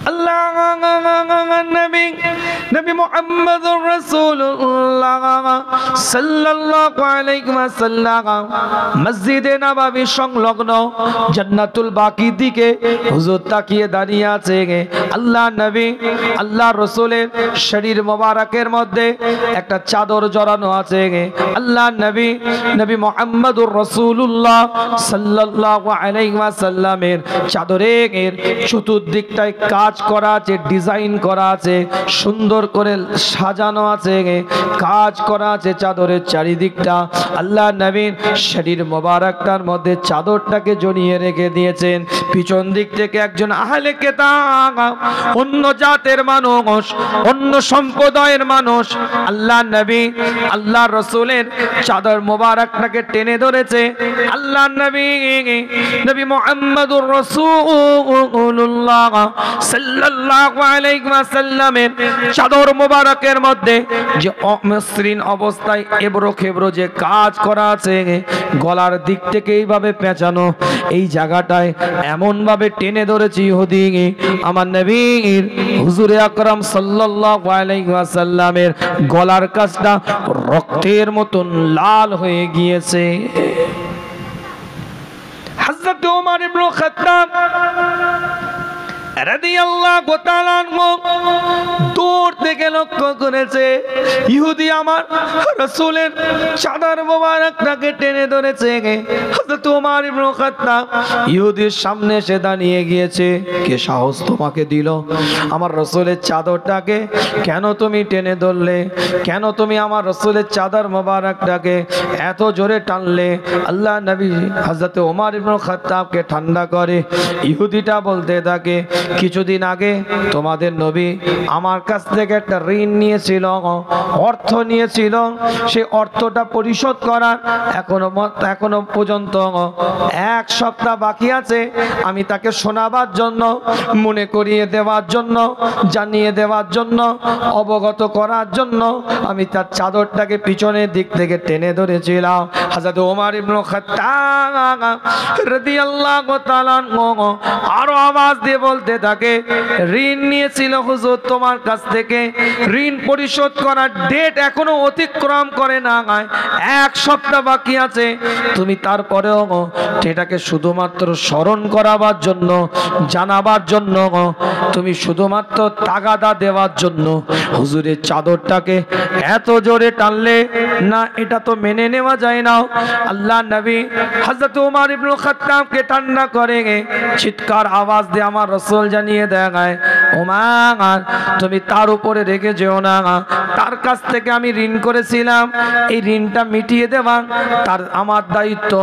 আল্লাহ নবী মুহাম্মদুর রাসূলুল্লাহ সাল্লাল্লাহু আলাইহি ওয়াসাল্লাম মসজিদে নববী সংলগ্ন জান্নাতুল বাকির দিকে হুজুর তাকিয়ে দাঁড়িয়ে আছে। আল্লাহ নবী আল্লাহ রাসূলের শরীর মোবারকের মধ্যে একটা চাদর জড়ানো আছে। আল্লাহ নবী নবী মুহাম্মদুর রাসূলুল্লাহ সাল্লাল্লাহু আলাইহি ওয়াসাল্লামের চাদরের চতুর্দিকটায় কাজ করা আছে, ডিজাইন করা আছে, সুন্দর করে সাজানো আছে, কাজ করা আছে চাদরের চারিদিকটা। আল্লাহ নবীর শরীর মোবারকটার মধ্যে চাদরটাকে জড়িয়ে রেখে দিয়েছেন। পিছন দিক থেকে একজন আহলে কিতাব, অন্য জাতের মানুষ, অন্য সম্প্রদায়ের মানুষ আল্লাহ নবী আল্লাহ রাসূলের চাদর মোবারকটাকে টেনে ধরেছে। আল্লাহ নবী নবী মুহাম্মদুর রাসূলুল্লাহ সাল্লাল্লাহু আলাইহি ওয়াসাল্লামের চাদর মোবারকের মধ্যে যে অমসৃণ অবস্থায় এবড়ো খেবড়ো যে কাজ করা আছে, গলার দিক থেকে এইভাবে পেঁচানো, এই জায়গাটায় এমন ভাবে টেনে ধরেছি ইহুদি আমার নবীর হুজুরে আকরাম সাল্লাল্লাহু আলাইহি ওয়াসাল্লামের গলার কাছটা রক্তের মতন লাল হয়ে গিয়েছে। হযরত ওমর ইবনে খাত্তাব রাদিয়াল্লাহু তাআলা দূর থেকে লক্ষ্য করেছে ইহুদি আমার রাসূলের চাদর মোবারকটাকে টেনে ধরেছে। হযরত ওমর ইবনে খাত্তাব ইহুদির সামনে এসে দাঁড়িয়ে গিয়েছে। কে সাহস তোমাকে দিল আমার রাসূলের চাদরটাকে কেন তুমি টেনে ধরলে? কেন তুমি আমার রাসূলের চাদর মোবারকটাকে এত জোরে টানলে? আল্লাহ নবী হযরত ওমর ইবনে খাত্তাবকে ঠান্ডা করে ইহুদিটা বলতে থাকে, কিছুদিন আগে তোমাদের নবী আমার কাছ থেকে একটা ঋণ নিয়েছিল, অর্থ নিয়েছিল, সেই অর্থটা পরিশোধ করার এখনো পর্যন্ত 1 সপ্তাহ বাকি আছে। আমি তাকে শোনাবার জন্য, মনে করিয়ে দেওয়ার জন্য, জানিয়ে দেওয়ার জন্য, অবগত করার জন্য আমি তার চাদরটাকে পিছনের দিক থেকে টেনে ধরেছিলাম। হযরত ওমর ইবনে খাত্তাব রাদিয়াল্লাহু তাআলা আরো আওয়াজ দিয়ে বলতে থাকে, ঋণ নিয়েছিল হুজুর তোমার কাছ থেকে, ঋণ পরিশোধ করার ডেট এখনো অতিক্রম করে না, 1 সপ্তাহ বাকি আছে। তুমি তারপরেও এটাকে শুধুমাত্র স্মরণ করাবার জন্য, জানাবার জন্য, তুমি শুধুমাত্র তাগাদা দেওয়ার জন্য হুজুরের চাদরটাকে এত জোরে টানলে না, এটা তো মেনে নেওয়া যায় না। আল্লাহ নবী হযরত ওমর ইবনে খাত্তাবকে ঠান্ডা করে চিৎকার আওয়াজ দিয়ে আমার রাসূল জানিয়ে দেয়, ওমর তুমি তার উপরে রেগে যেও না, তার কাছ থেকে আমি ঋণ করেছিলাম, এই ঋণটা মিটিয়ে দেওয়া তার আমার দায়িত্ব,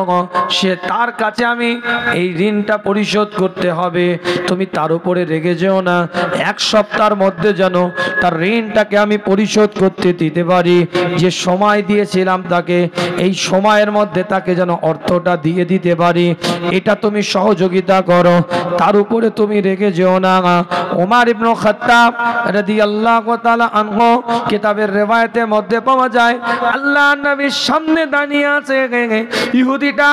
সে তার কাছে আমি এই ঋণটা পরিশোধ করতে হবে, তুমি তার উপরে রেগে যেও না। 1 সপ্তাহের মধ্যে যেন তার ঋণটাকে আমি পরিশোধ করতে দিতে পারি, যে সময় দিয়েছিলাম তাকে, এই সময়ের মধ্যে তাকে যেন অর্থটা দিয়ে দিতে পারি, এটা তুমি সহযোগিতা করো, তার উপরে তুমি রেগে যেও না। ওমর ইবনে খাত্তাব রাদিয়াল্লাহু তাআলা আনহু কিতাবের রিওয়ায়াতের মধ্যে পাওয়া যায়, আল্লাহ নবীর সামনে দাঁড়িয়ে আছে, ইহুদিটা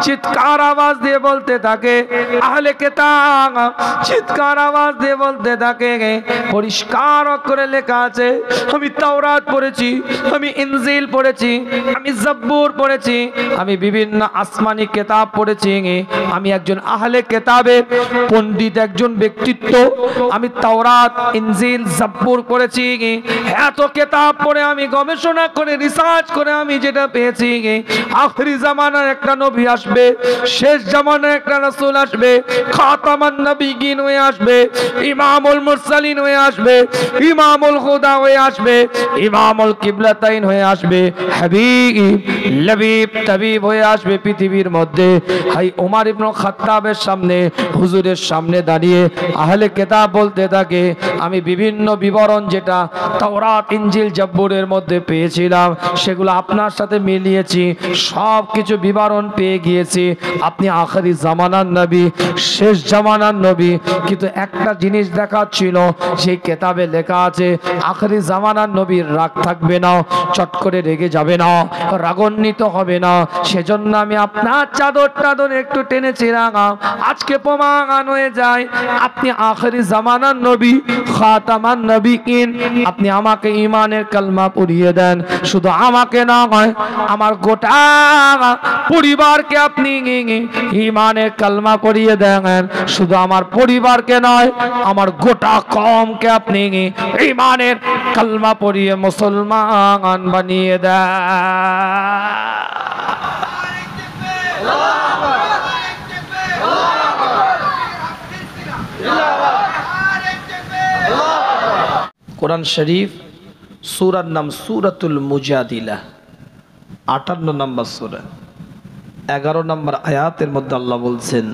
চিৎকার আওয়াজ দিয়ে বলতে থাকে, আহলে কিতাব চিৎকার আওয়াজ দিয়ে বলতে থাকে, পরিষ্কার করে লেখা আছে, আমি তাওরাত পড়েছি, আমি ইনজিল পড়েছি, আমি জাব্বুর পড়েছি, আমি বিভিন্ন আসমানি কিতাব পড়েছি, আমি একজন আহলে কিতাবের পণ্ডিত একজন ব্যক্তিত্ব, আমি তাওরাত ইনজিল জাব্বুর পড়েছি, এত কিতাব পড়ে আমি গবেষণা করে রিসার্চ করে আমি যেটা পেয়েছি, আখিরি জামানার একটা নবী আসবে, শেষ জামানার একটা রাসূল আসবে, খাতামান নবিয়্যিন হয়ে আসবে, ইমামুল মুরসালিন হয়ে আসবে, ইমামুল হুদা হয়ে আসবে, ইমামুল কিবলাতাইন হয়ে আসবে, হাবিব লবিব তাবিব হয়ে আসবে পৃথিবীর মধ্যে। হাই ওমর ইবনে খাত্তাবের সামনে, হুজুরের সামনে দাঁড়িয়ে আহলে কিতাব বলতে থাকে, আমি বিভিন্ন বিবরণ যেটা তাওরাত তাওরাত ইনজিল জাব্বুরের মধ্যে পেয়েছিলাম সেগুলো আপনার সাথে মিলিয়েছি, সব কিছু বিবরণ পেয়ে গিয়েছি। আপনি আখেরি জামানার নবী, শেষ জামানার নবী, কিন্তু একটা জিনিস দেখাচ্ছিল, সেই কেতাবে লেখা আছে আখেরি জামানার নবীর রাগ থাকবে না, চট করে রেগে যাবে না, রাগান্বিত হবে না। সেজন্য আমি আপনার চাদর একটু টেনেছিলাম। আজকে প্রমাণ হয়ে যায় আপনি আখেরি জামানার নবী, খাতামান নবীন। আপনি আমাকে ঈমানের কালমা পড়িয়ে দেন, শুধু আমাকে না হয় আমার গোটা পরিবারকে আপনি ঈমানের কালমা পড়িয়ে দেন। শুধু আমার পরিবারকে নয়, আমার গোটা কওমকে আপনি ঈমানের কালমা পড়িয়ে মুসলমান বানিয়ে দেন। কোরআন শরীফ সূরার নাম সূরাতুল মুজাদিলা, 58 নম্বর সূরা, 11 নম্বর আয়াতের মধ্যে আল্লাহ বলছেন,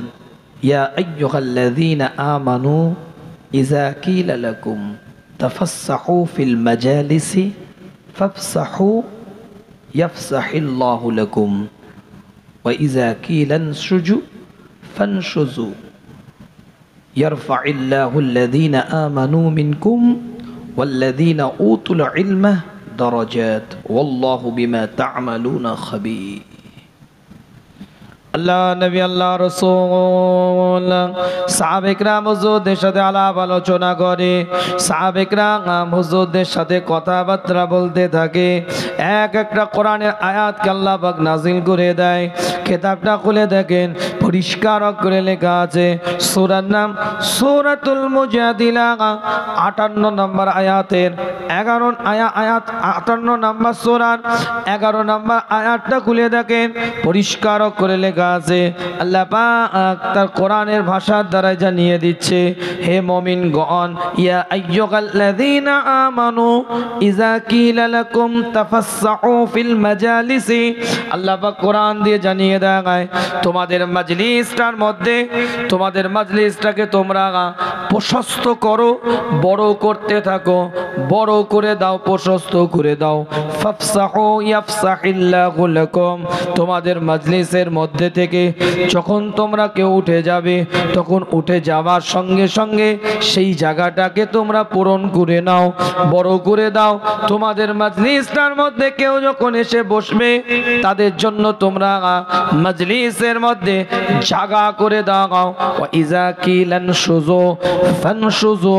ইয়া আইয়ুহাল্লাযীনা আমানু ইযা কিলা লাকুম তাফাসসাহু ফিল মাজালিসি ফাফসাহু ইয়াফসাহিল্লাহু লাকুম ওয়া ইযা কিলা আনশুজু ফানশুজু ইয়ারফাইল্লাহু আল্লাযীনা আমানু মিনকুম ওয়াল্লাযীনা উতুল ইলমা দারাজাত ওয়াল্লাহু বিমা তা'মালুনা খাবীর। আল্লাহ নবী, আল্লাহ রাসূল, সাহাবায়ে কেরাম হুজুরদের সাথে আলাপ আলোচনা করে, সাহাবায়ে কেরাম হুজুরদের সাথে কথাবার্তা বলতে থাকে। একটা কোরআনের আয়াতকে আল্লাহ পাক নাযিল করে দেয়। কিতাবটা খুলে দেখেন, পরিষ্কার করে লেখা আছে, সূরার নাম সূরাতুল মুজাদিলা, 58 নম্বর আয়াতের 58 নম্বর সূরার 11 নম্বর আয়াতটা খুলে দেখেন, পরিষ্কার করে লেখা আছে। আল্লাহ পাক তার কোরআনের ভাষার দ্বারা জানিয়ে দিচ্ছে, হে মুমিনগণ, ইয়া আইয়ুহাল্লাযীনা আমানু ইযা কিলা লাকুম তাফাসসাহু ফিল মাজালিসি। আল্লাহ পাক কোরআন দিয়ে জানিয়ে দেয়, তোমাদের মাজলিসটার মধ্যে, তোমাদের মাজলিসটাকে তোমরা প্রশস্ত করো, বড় করতে থাকো, বড় করে দাও, প্রশস্ত করে দাও। ফাফসাহু ইয়াফসাহিল্লাহু লাকুম। তোমাদের মাজলিসের মধ্যে থেকে যখন তোমরা কেউ উঠে যাবে, তখন উঠে যাওয়ার সঙ্গে সঙ্গে সেই জায়গাটাকে তোমরা পূরণ করে নাও, বড় করে দাও। তোমাদের মাজলিসটার মধ্যে কেউ যখন এসে বসবে, তাদের জন্য তোমরা মাজলিসের মধ্যে জায়গা করে দাও। ওয়া ইযা কিলান শুজু ফানশুজু।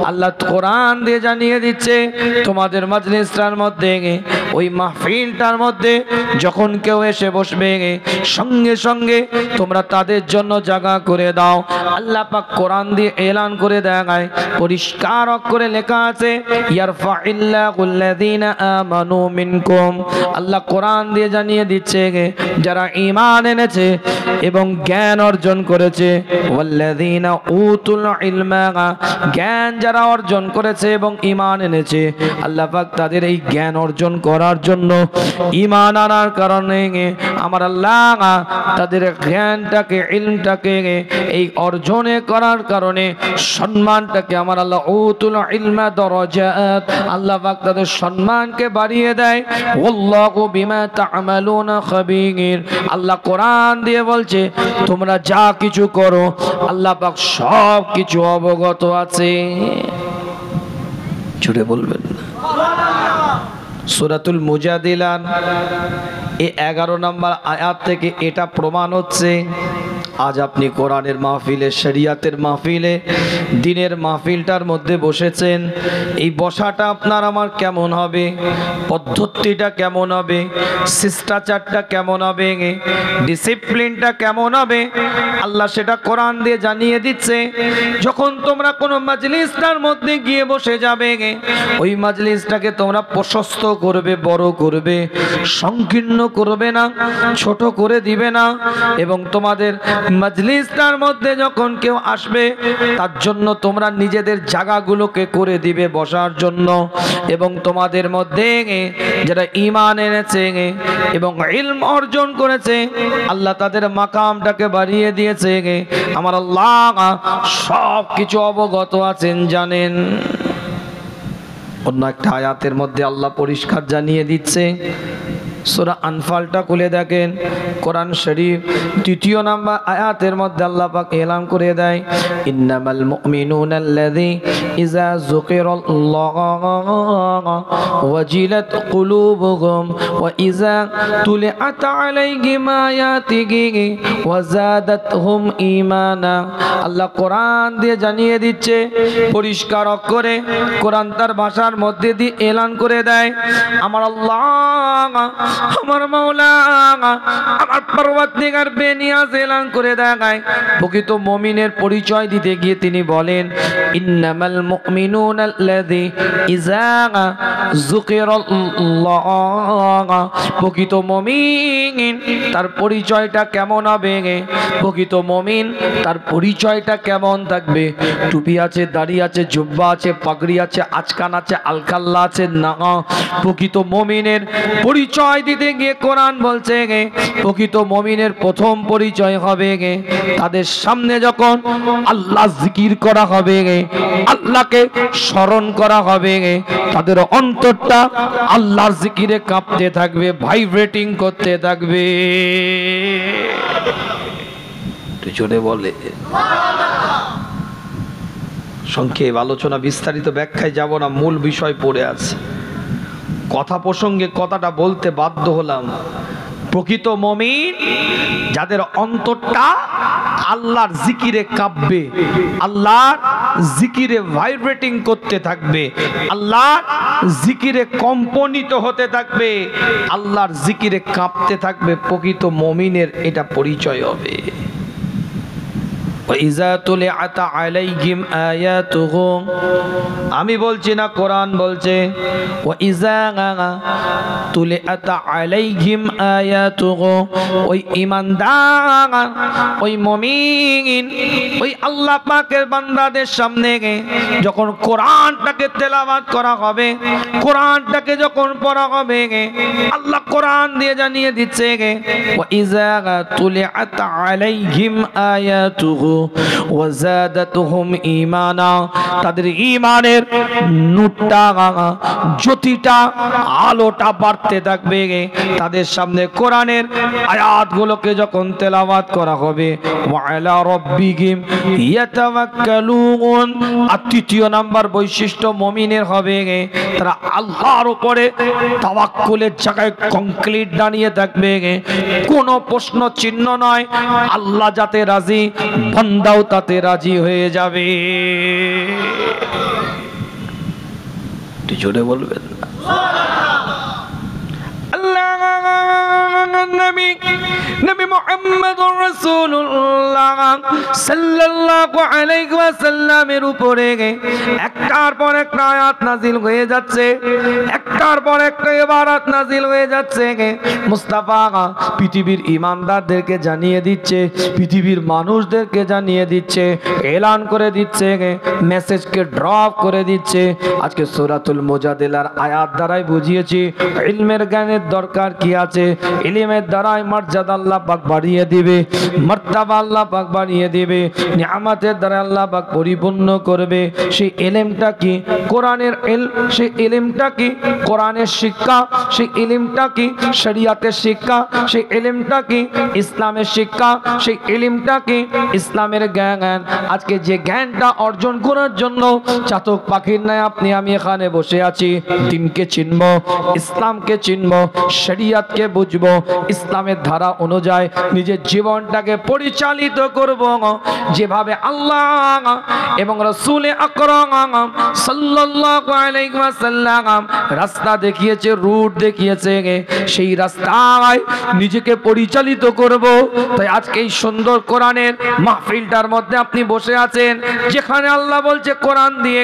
আল্লাহ কোরআন দিয়ে জানিয়ে দিচ্ছে, তোমাদের মাজলিসটার মধ্যে, ওই মাহফিলটার মধ্যে যখন কেউ এসে বসবে, সঙ্গে সঙ্গে তোমরা তাদের জন্য জায়গা করে দাও। আল্লাহ পাক কোরআন দিয়ে এলান করে দেয়, পরিষ্কার করে লেখা আছে, ইয়ারফাইল্লাহুল্লাযীনা আমানু মিনকুম। আল্লাহ কোরআন দিয়ে জানিয়ে দিচ্ছে, যারা ঈমান এনেছে এবং জ্ঞান অর্জন করেছে, ওয়াল্লাযীনা উতুল ইলমা, জ্ঞান যারা অর্জন করেছে এবং ঈমান এনেছে, আল্লাহ পাক তাদের এই জ্ঞান অর্জন করার জন্য, ঈমান আনার কারণে আমার আল্লাহ তাদের জ্ঞানটাকে, ইলমটাকে এই অর্জনে করার কারণে সম্মানটাকে আমার আল্লাহ উতুল ইলমা দারাজাত, আল্লাহ পাক তাদের সম্মানকে বাড়িয়ে দেয়। আল্লাহু বিমা তা'মালুনা খাবীর। আল্লাহ কোরআন দিয়ে বলছে, তোমরা যা কিছু করো আল্লাহ পাক সব কিছু অবগত আছে। জুড়ে বলবেন সূরাতুল মুজাদিলা এই 11 নম্বর আয়াত থেকে এটা প্রমাণ হচ্ছে, আজ আপনি কোরআনের মাহফিলে, শরিয়াতের মাহফিলে, দিনের মাহফিলটার মধ্যে বসেছেন। এই বসাটা আপনার আমার কেমন হবে, পদ্ধতিটা কেমন হবে, শিষ্টাচারটা কেমন হবে, ডিসিপ্লিনটা কেমন হবে, আল্লাহ সেটা কোরআন দিয়ে জানিয়ে দিচ্ছে। যখন তোমরা কোনো মাজলিসটার মধ্যে গিয়ে বসে যাবে, ওই মাজলিসটাকে তোমরা প্রশস্ত করবে, বড় করবে, সংকীর্ণ করবে না, ছোট করে দিবে না। এবং তোমাদের মাজলিসটার মধ্যে যখন কেউ আসবে, তার জন্য তোমরা নিজেদের জায়গাগুলোকে করে দিবে বসার জন্য। এবং তোমাদের মধ্যে যারা ঈমান এনেছে এবং ইলম অর্জন করেছে, আল্লাহ তাদের মাকামটাকে বাড়িয়ে দিয়েছে। আমার আল্লাহ সব কিছু অবগত আছেন, জানেন। অন্য একটা আয়াতের মধ্যে আল্লাহ পরিষ্কার জানিয়ে দিচ্ছে, সূরা আনফালটা খুলে দেখেন, কোরআন শরীফ ৩য় নাম্বার আয়াতের মধ্যে আল্লাহ পাক এলান করে দেয়, ইন্নামাল মুমিনুনা আল্লাযী ইযা যুকিরাল্লাহু ওয়াজিলাত কুলুবুহুম ওয়া ইযা তুলিআত আলাইহিম আয়াতিহি ওয়া যাদাতহুম ঈমানা। আল্লাহ কোরআন দিয়ে জানিয়ে দিচ্ছে পরিষ্কার অক্ষরে, কোরআন তার ভাষার মধ্যে দিয়ে এলান করে দেয়, আমার আল্লাহ, আমার মাওলা, আমার পরওয়ারদিগার বেনিয়াজ এলান করে দেখায় প্রকৃত মুমিনের পরিচয় দিতে গিয়ে তিনি বলেন, ইন্নামাল মুমিনুনা আল্লাযী ইযা যুকিরাল্লাহ। প্রকৃত মুমিন তার পরিচয়টা কেমন হবে? প্রকৃত মুমিন তার পরিচয়টা কেমন থাকবে? টুপি আছে, দাড়ি আছে, জুব্বা আছে, পাগড়ি আছে, আচকান আছে, আলকাল্লা আছে না। প্রকৃত মুমিনের পরিচয় দিতে গিয়ে কোরআন বলছে প্রকৃত মুমিনের প্রথম পরিচয় হবে তাদের সামনে যখন আল্লাহ জিকির করা হবে, আল্লাহকে স্মরণ করা হবে, তাদের অন্তরটা আল্লাহর জিকিরে কাঁপতে থাকবে, ভাইব্রেটিং করতে থাকবে। জোরে বলে। সংক্ষেপ আলোচনা, বিস্তারিত ব্যাখ্যায় যাব না, মূল বিষয় পড়ে আছে। কথা প্রসঙ্গে কথাটা বলতে বাধ্য হলাম। প্রকৃত মুমিন যাদের অন্তরটা আল্লাহর জিকিরে কাঁপবে, আল্লাহর জিকিরে ভাইব্রেটিং করতে থাকবে, আল্লাহর জিকিরে কম্পনিত হতে থাকবে, আল্লাহর জিকিরে কাঁপতে থাকবে, প্রকৃত মুমিনের এটা পরিচয় হবে। ওয়াইজা তুলিআত আলাইহিম আয়াতুহু, আমি বলছি না, কোরআন বলছে, ওয়াইজা তুলিআত আলাইহিম আয়াতুহু, ওই ঈমানদার, ওই মুমিন, ওই আল্লাহ পাকের বান্দাদের সামনে যখন কোরআনটাকে তেলাওয়াত করা হবে, কোরআনটাকে যখন পড়া হবে, আল্লাহ কোরআন দিয়ে জানিয়ে দিচ্ছে, ওয়াইজা তুলিআত আলাইহিম আয়াতুহু ওয়া যাদাতুহুম ঈমানা, তাদের ঈমানের নূরটা, জ্যোতিটা, আলোটা বাড়তে থাকবে। তাদের সামনে কোরআনের আয়াতগুলোকে যখন তেলাওয়াত করা হবে, ওয়া আলা রাব্বিহিম ইয়াতাওয়াক্কালুন। আর ৩য় নাম্বার বৈশিষ্ট্য মুমিনের হবে, তারা আল্লাহর উপরে তাওয়াক্কুলের জায়গায় কংক্রিট দাঁড়িয়ে থাকবে, কোনো প্রশ্ন চিহ্ন নয়, আল্লাহ যাতে রাজি, বান্দাও তাতে রাজি হয়ে যাবে। জোরে বলবেন না? নবী মুহাম্মদুর রাসূলুল্লাহ সাল্লাল্লাহু আলাইহি ওয়াসাল্লামের উপরে একটার পর একটা আয়াত নাযিল হয়ে যাচ্ছে, একটার পর একটা ইবারত নাযিল হয়ে যাচ্ছে। মুস্তাফা পৃথিবীর ঈমানদারদেরকে জানিয়ে দিচ্ছে, পৃথিবীর মানুষদেরকে জানিয়ে দিচ্ছে, এলান করে দিচ্ছে, মেসেজকে ড্রপ করে দিচ্ছে। আজকে সূরাতুল মুজাদিলার আয়াত দ্বারাই বুঝিয়েছি ইলমের জ্ঞানের দরকার কি আছে। ইলমের দ্বারাই মর্যাদা আল্লাহ পাক বাড়িয়ে দিবে, মর্তবা আল্লাহ পাক বাড়িয়ে দিবে, নিয়ামতের দ্বারা আল্লাহ পাক পরিপূর্ণ করবে। সেই ইলমটা কি? কোরআনের ইলম। সেই ইলমটা কি? কোরআনের শিক্ষা। সেই ইলমটা কি? শরীয়তের শিক্ষা। সেই ইলমটা কি? ইসলামের শিক্ষা। সেই ইলমটা কি? ইসলামের জ্ঞান। আজকে যে জ্ঞানটা অর্জন করার জন্য চাতক পাখির ন্যায় আপনি আমি এখানে বসে আছি, দিনকে চিনব, ইসলামকে চিনব, শরীয়তকে বুঝবো, ইসলামের ধারা অনুযায়ী নিজের জীবনটাকে পরিচালিত করব, যেভাবে আল্লাহ এবং রাসূল আকরাম সাল্লাল্লাহু আলাইহি ওয়াসাল্লাম রাস্তা দেখিয়েছে, রুট দেখিয়েছে, সেই রাস্তায় নিজেকে পরিচালিত করব। তাই আজকে এই সুন্দর কোরআনের মাহফিলটার মধ্যে আপনি বসে আছেন, যেখানে আল্লাহ বলছে কোরআন দিয়ে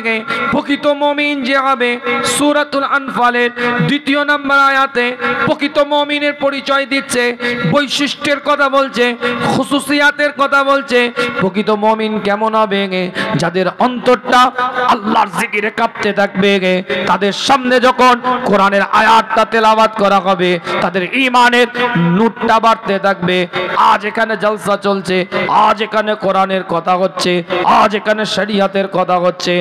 প্রকৃত মুমিন যে হবে, সূরাতুল আনফালের 2 নম্বর আয়াতে প্রকৃত মুমিনের পরিচয় দিচ্ছে, বৈশিষ্ট্যের কথা বলছে, খুসুসিয়াতের কথা বলছে। প্রকৃত মুমিন কেমন হবে? যাদের অন্তরটা আল্লাহর জিকিরে কাঁপতে থাকবে, তাদের সামনে যখন কোরআনের আয়াতটা তেলাওয়াত করা হবে তাদের ঈমানের নূরটা বাড়তে থাকবে। আজ এখানে জলসা চলছে, আজ এখানে কোরআনের কথা হচ্ছে, আজ এখানে শরীয়তের কথা হচ্ছে,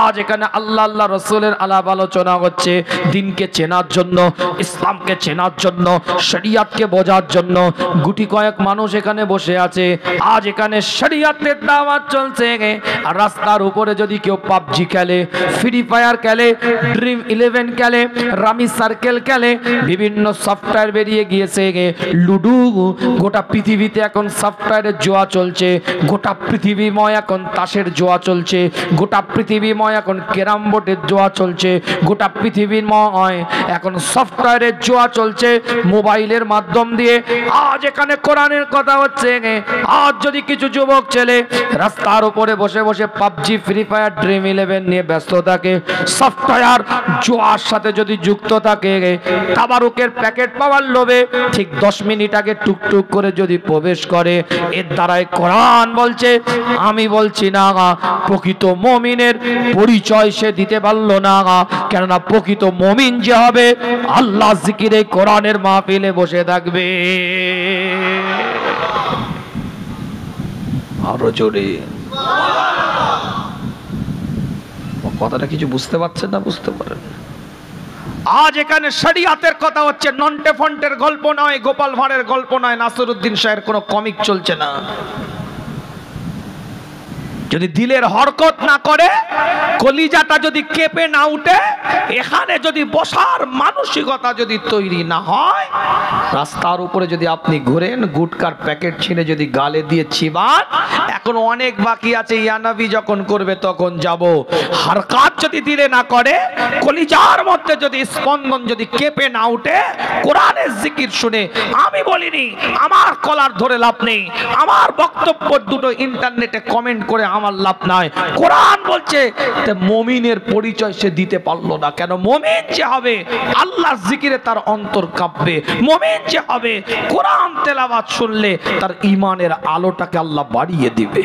আজ এখানে আল্লাহ আল্লাহ রাসূলের আলাপ আলোচনা হচ্ছে। দিনকে চেনার জন্য, ইসলামকে চেনার জন্য, শরীয়তকে বোঝার জন্য গুটি কয়েক মানুষ এখানে বসে আছে। আজ এখানে শরীয়তের দাওয়াত চলছে। আর রাস্তার উপরে যদি কেউ পাবজি খেলে, ফ্রি ফায়ার খেলে, ড্রিম 11 খেলে, রামি সার্কেল খেলে, বিভিন্ন সফটওয়্যার বেরিয়ে গিয়েছে, লুডু, গোটা পৃথিবীতে এখন সফটওয়্যারের জোয়া চলছে, গোটা পৃথিবীময় এখন তাসের জোয়া চলছে, গোটা পৃথিবীময় এখন ক্যারাম বোর্ডের জোয়া চলছে, গোটা পৃথিবীময় এখন সফটওয়্যারের জোয়া চলছে মোবাইলের মাধ্যম দিয়ে। আজ এখানে কোরআনের কথা হচ্ছে। আজ যদি কিছু যুবক ছেলে রাস্তার উপরে বসে বসে পাবজি, ফ্রি ফায়ার, ড্রিম 11 নিয়ে ব্যস্ত থাকে, সফটওয়্যার জোয়ার সাথে যদি যুক্ত থাকে, তাবারুকের প্যাকেট পাওয়ার লোভে ঠিক 10 মিনিট আগে টুকটুক করে যদি প্রবেশ করে, এর দ্বারাই কোরআন বলছে, আমি বলছি না, প্রকৃত মুমিনের পরিচয় সে দিতে পারলো না। কেননা প্রকৃত মুমিন যে হবে আল্লাহ জিকিরে কোরআনের মাহফিলে বসে থাকবে। আরো জোরে কথাটা কিছু বুঝতে পারছেন না? বুঝতে পারেন? আজ এখানে শরিয়াতের কথা হচ্ছে, নন্টে ফন্টের গল্প নয়, গোপাল ভাঁড়ের গল্প নয়, নাসিরউদ্দিন শাহের কোনো কমিক চলছে না। যদি দিলের হরকত না করে, কলিজাটা যদি কেঁপে না উঠে, এখানে যদি বসার মানসিকতা যদি তৈরি না হয়, রাস্তার উপরে যদি আপনি ঘুরেন, গুটকার প্যাকেট ছিনে যদি গালে দিয়ে চিবান, এখন অনেক বাকি আছে, ইয়ানাবি যখন করবে তখন যাব। হরকত যদি দিলে না করে, কলিজার মধ্যে যদি স্পন্দন যদি কেঁপে না উঠে, কোরআনের জিকির শুনে, আমি বলিনি আমার কলার ধরে লাভ নেই, আমার বক্তব্য দুটো ইন্টারনেটে কমেন্ট করে আমার লাভ নাই। কোরআন বলছে মুমিনের পরিচয় সে দিতে পারলো না। কেন? মুমিন যে হবে আল্লাহর জিকিরে তার অন্তর কাঁপবে, মুমিন যে হবে কোরআন তেলাওয়াত শুনলে তার ঈমানের আলোটাকে আল্লাহ বাড়িয়ে দিবে।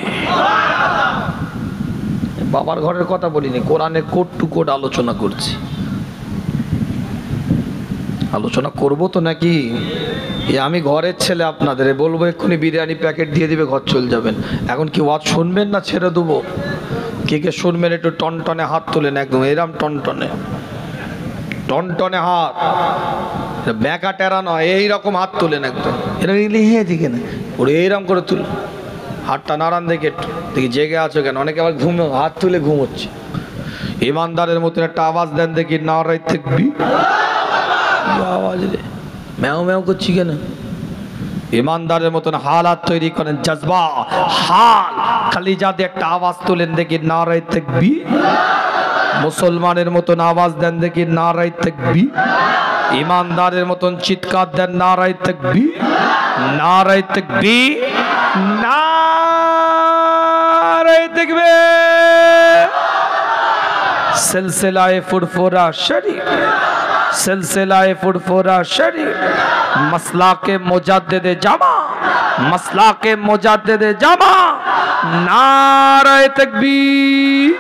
বাবার ঘরের কথা বলিনি, কোরআনের কোড টু কোড আলোচনা করছি। আলোচনা করব তো নাকি? আমি ঘরের ছেলে, আপনাদের বলবো এক্ষুনি বিরিয়ানি প্যাকেট দিয়ে দিবে, ঘর চলে যাবেন। এখন কি ওয়াজ শুনবেন না ছেড়ে দেবো? কে কে শুনবেন একটু টনটনে হাত তোলেন, একদম এরম টনটনে টনটনে হাত, ব্যাকা টেরা নয়, এইরকম হাত তোলেন একদম। এরকম দিকে না, ওরে এইরকম করে তুল, হাতটা নাড়ান, দেখে দেখি জেগে আছো কেন? অনেকে আবার ঘুম হাত তুলে ঘুমোচ্ছে। ইমানদারের মতন একটা আওয়াজ দেন দেখি, নারাই তাকবীর। আওয়াজ রে ম্যাও ম্যাও করছি কেন? ইমানদারের মতন হালাত তৈরি করেন, জজবা হাল খালি যাতে একটা আওয়াজ তোলেন দেখি, নারাই তাকবীর। মুসলমানের মতন আওয়াজ দেন দেখি, নারাই তাকবীর। ইমানদারের মতন চিৎকার দেন, নারাই তাকবীর, নারাই তাকবীর, নারাই তাকবীর। সিলসিলায়ে ফুরফুরা শরীফ, सिलसिलाए फुरफुरा शरीफ, मसलाके मुजाद्दिदे जामा, मसलाके मुजाद्दिदे जामा, नारे तकबीर।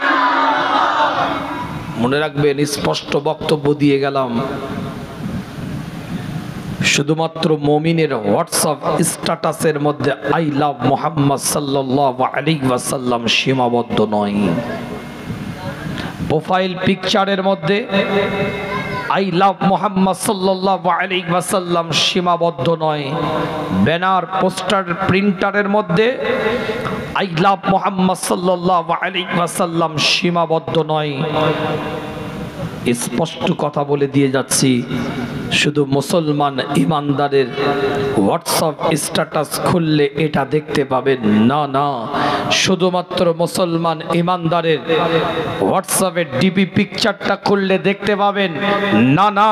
মনে রাখবেন, স্পষ্ট বক্তব্য দিয়ে গেলাম, শুধুমাত্র মুমিনের হোয়াটসঅ্যাপ স্ট্যাটাসের মধ্যে আই লাভ মুহাম্মদ সাল্লাল্লাহু আলাইহি ওয়াসাল্লাম সীমাবদ্ধ নয়। প্রোফাইল পিকচারের মধ্যে আই লাভ মুহাম্মদ সাল্লাল্লাহু আলাইহি ওয়াসাল্লাম সীমাবদ্ধ নয়। ব্যানার, পোস্টার, প্রিন্টারের মধ্যে আই লাভ মুহাম্মদ সাল্লাল্লাহু আলাইহি ওয়াসাল্লাম সীমাবদ্ধ নয়। স্পষ্ট কথা বলে দিয়ে যাচ্ছি, শুধু মুসলমান ইমানদারের হোয়াটসঅ্যাপ স্ট্যাটাস খুললে এটা দেখতে পাবেন না, না, শুধুমাত্র মুসলমান ইমানদারের হোয়াটসঅ্যাপের ডিপি পিকচারটা খুললে দেখতে পাবেন না, না,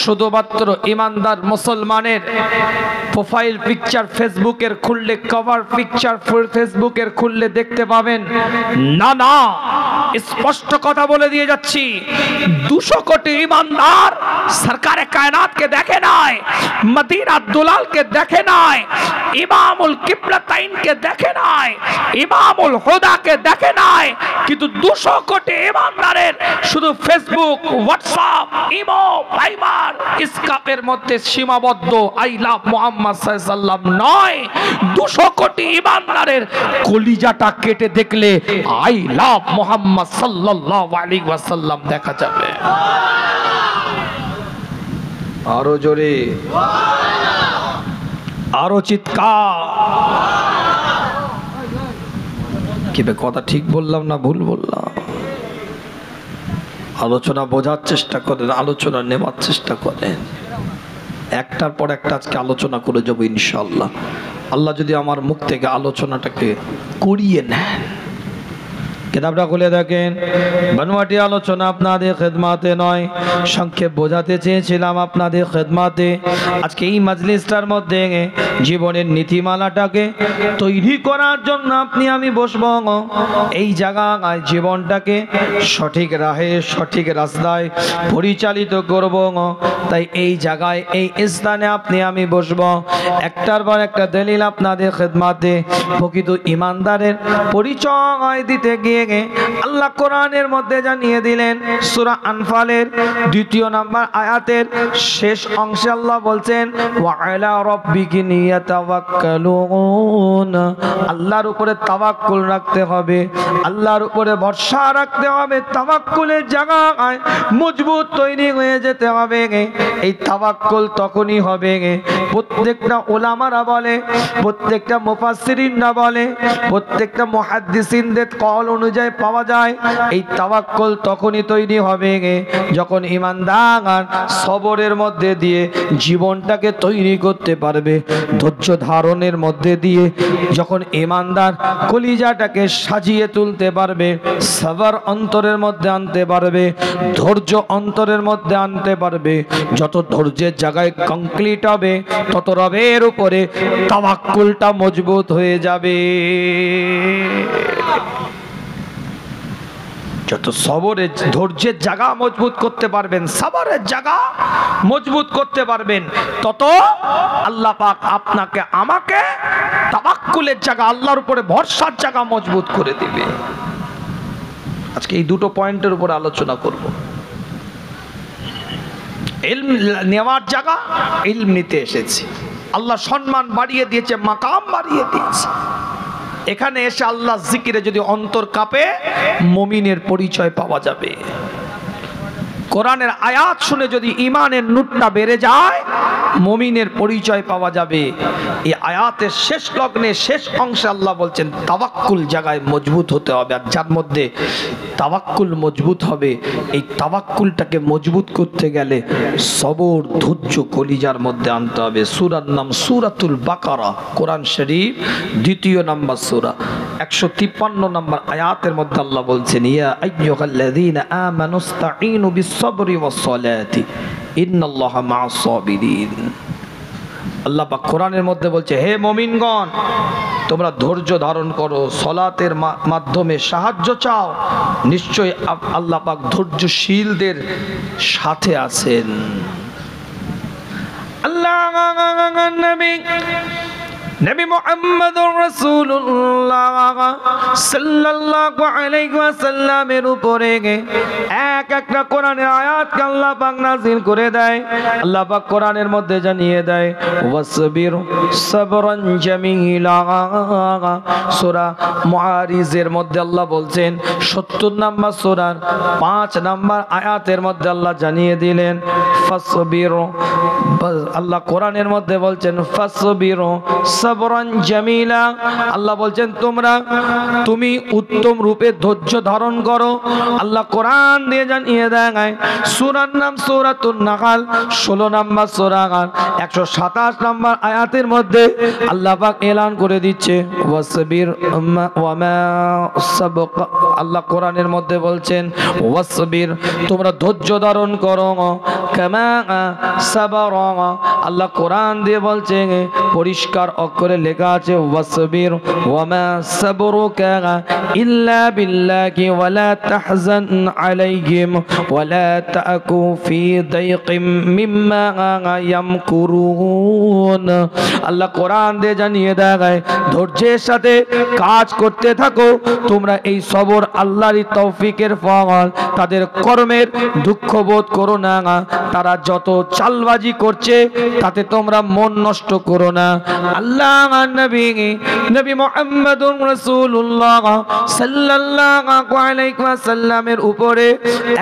শুধুমাত্র ইমানদার মুসলমানের প্রোফাইল পিকচার ফেসবুকের খুললে, কভার পিকচার ফেসবুকের খুললে দেখতে পাবেন না, না। স্পষ্ট কথা বলে দিয়ে যাচ্ছি, 200 কোটি ईमानदार सरकार कायनात के देखे नाय, मदीना दुलाल के देखे नाय, इमामुल किबलतैन के देखे नाय, इमामुल हुदा के देखे नाय, किन्तु 200 कोटी ईमानदारेर शुधु फेसबुक, व्हाट्सएप, इमो, भाइबर इसकापेर मध्य सीमाबद्ध आई लाभ मुहम्मद सल्लल्लाहु अलैहि वसल्लम नय। 200 कोटी ईमानदारेर कलिजाटा केटे देखले आई लाभ मुहम्मद सल्लल्लाहु अलैहि वसल्लम देखा जाबे। आरो जोरे, आरो चित्कार। कि बे कथा ठीक बोललाम ना भूल बोललाम? आलोचना बोझार चेष्टा करें, आलोचना नेवार चेष्टा करें। एकटार पर एकटा आजके आलोचना करे जाबो इनशाআল্লাহ। আল্লাহ যদি আমার মুখ থেকে আলোচনাটাকে করিয়ে নেন। কিতাবটা খুলে দেখেন, বানোয়াটি আলোচনা আপনাদের খেদমাতে নয়, সংক্ষেপ বোঝাতে চেয়েছিলাম আপনাদের খেদমাতে। আজকে এই মাজলিসটার মধ্যে জীবনের নীতিমালাটাকে তৈরি করার জন্য আপনি আমি বসবো। এই জায়গায় জীবনটাকে সঠিক রাহে সঠিক রাস্তায় পরিচালিত করব। তাই এই জায়গায় এই স্থানে আপনি আমি বসবো। একটার পর একটা দলিল আপনাদের খেদমাতে প্রকৃত ইমানদারের পরিচয় দিতে গিয়ে আল্লাহ কোরআনের মধ্যে জানিয়ে দিলেন। সূরা আনফালের 2 নম্বর আয়াতের শেষ অংশে আল্লাহ বলছেন ওয়া আলা রাব্বিকি ইয়াতাওয়াক্কালুন। আল্লাহর উপরে তাওয়াক্কুল রাখতে হবে, আল্লাহর উপরে ভরসা রাখতে হবে। তাওয়াক্কুলের জায়গায় মজবুত তৈরি হয়ে যেতে হবে। এই তাওয়াক্কুল তখনই হবে, প্রত্যেকটা উলামারা বলে, প্রত্যেকটা মুফাসসিরিনরা বলে, প্রত্যেকটা মুহাদ্দিসিনদের কল অনুযায়ী পাওয়া যায় এই তাওয়াক্কুল তখনই তৈরি হবে যখন ঈমানদার সবরের মধ্যে দিয়ে জীবনটাকে তৈরি করতে পারবে, ধৈর্য ধারণের মধ্যে দিয়ে যখন ঈমানদার কলিজাটাকে সাজিয়ে তুলতে পারবে, সবর অন্তরের মধ্যে আনতে পারবে, ধৈর্য অন্তরের মধ্যে আনতে পারবে। যত ধৈর্যের জায়গায় কমপ্লিট হবে তত রবের উপরে তাওয়াক্কুলটা মজবুত হয়ে যাবে। যত সবরের ধৈর্যের জায়গা মজবুত করতে পারবেন, সবরের জায়গা মজবুত করতে পারবেন, তত আল্লাহ পাক আপনাকে আমাকে তাওয়াক্কুলের জায়গা, আল্লাহর উপরে ভরসার জায়গা মজবুত করে দিবে। আজকে এই দুটো পয়েন্টের উপর আলোচনা করব। ইলম নেওয়ার জায়গা, ইলম নিতে এসেছি। আল্লাহ সম্মান বাড়িয়ে দিয়েছে, মাকাম বাড়িয়ে দিয়েছে। এখানে এসে আল্লাহ জিকিরে যদি অন্তর কাঁপে মুমিনের পরিচয় পাওয়া যাবে। কোরআনের আয়াত শুনে যদি ঈমানের নূরটা বেড়ে যায় মুমিনের পরিচয় পাওয়া যাবে। এই আয়াতের শেষ লগ্নে শেষ অংশে আল্লাহ বলছেন তাওয়াক্কুল জায়গায় মজবুত হতে হবে। আর যার মধ্যে তাওয়াক্কুল মজবুত হবে, এই তাওয়াক্কুলটাকে মজবুত করতে গেলে সবর ধৈর্য কলিজার মধ্যে আনতে হবে। সূরার নাম সূরাতুল বাকারা, কোরআন শরীফ 2 নম্বর সূরা 153 নম্বর আয়াতের মধ্যে আল্লাহ বলছেন ইয়া আইয়ুহাল্লাযীনা আমানুস্তাঈনু বিস-সাবরি ওয়াস-সালাতি ইন্নাল্লাহা মা'আস-সাবিরিন। আল্লাহ পাক কোরআনের মধ্যে বলছে হে মুমিনগণ তোমরা ধৈর্য ধারণ করো, সালাতের মাধ্যমে সাহায্য চাও, নিশ্চয়ই আল্লাহ পাক ধৈর্যশীলদের সাথে আছেন। আল্লাহ নবী মুহাম্মদুর রাসূলুল্লাহ সাল্লাল্লাহু আলাইহি ওয়াসাল্লামের উপরে এক একটা কোরআনের আয়াতকে আল্লাহ পাক নাযিল করে দেয়। আল্লাহ পাক কোরআনের মধ্যে জানিয়ে দেয় ওয়াসবির সাবরান জামিলা। সূরা মুআরিজের মধ্যে আল্লাহ বলছেন 70 নম্বর সূরার 5 নম্বর আয়াতের মধ্যে আল্লাহ জানিয়ে দিলেন ফাসবির। আল্লাহ কোরআনের মধ্যে বলছেন ফাসবির সাবরান জামিলা। আল্লাহ বলছেন তুমি উত্তম রূপে ধৈর্য ধারণ করো। আল্লাহ কোরআন দিয়ে জানিয়ে দেয় সূরার নাম সূরাতুন নাহল 16 নম্বর সূরা 127 নম্বর আয়াতের মধ্যে আল্লাহ পাক এলান করে দিচ্ছে ওয়াসবির ওয়ামা সাবক। আল্লাহ কোরআনের মধ্যে বলছেন ওয়াসবির তোমরা ধৈর্য ধারণ করো কামা সাবারা আল্লাহ কোরআন দিয়ে বলছেন পরিষ্কার অক্ষরে লেখা আছে ওয়াসবির ওয়ামা সাবরুকা ইল্লা বিল্লাহি ওয়ালা তাহজান আলাইহিম ওয়ালা তাকু ফি দাইকিম মিম্মা ইয়ামকুরুন আল্লাহ কোরআন দিয়ে জানিয়ে দেয় ধৈর্যের সাথে কাজ করতে থাকো তোমরা এই সবর আল্লাহরই তৌফিকের ফল তাদের কর্মের দুঃখ বোধ করো না তারা যত চালবাজি করছে তাতে তোমরা মন নষ্ট করো না আল্লাহ নবী মুহাম্মদুর রাসূলুল্লাহ সাল্লাল্লাহু আলাইহি ওয়াসাল্লামের উপরে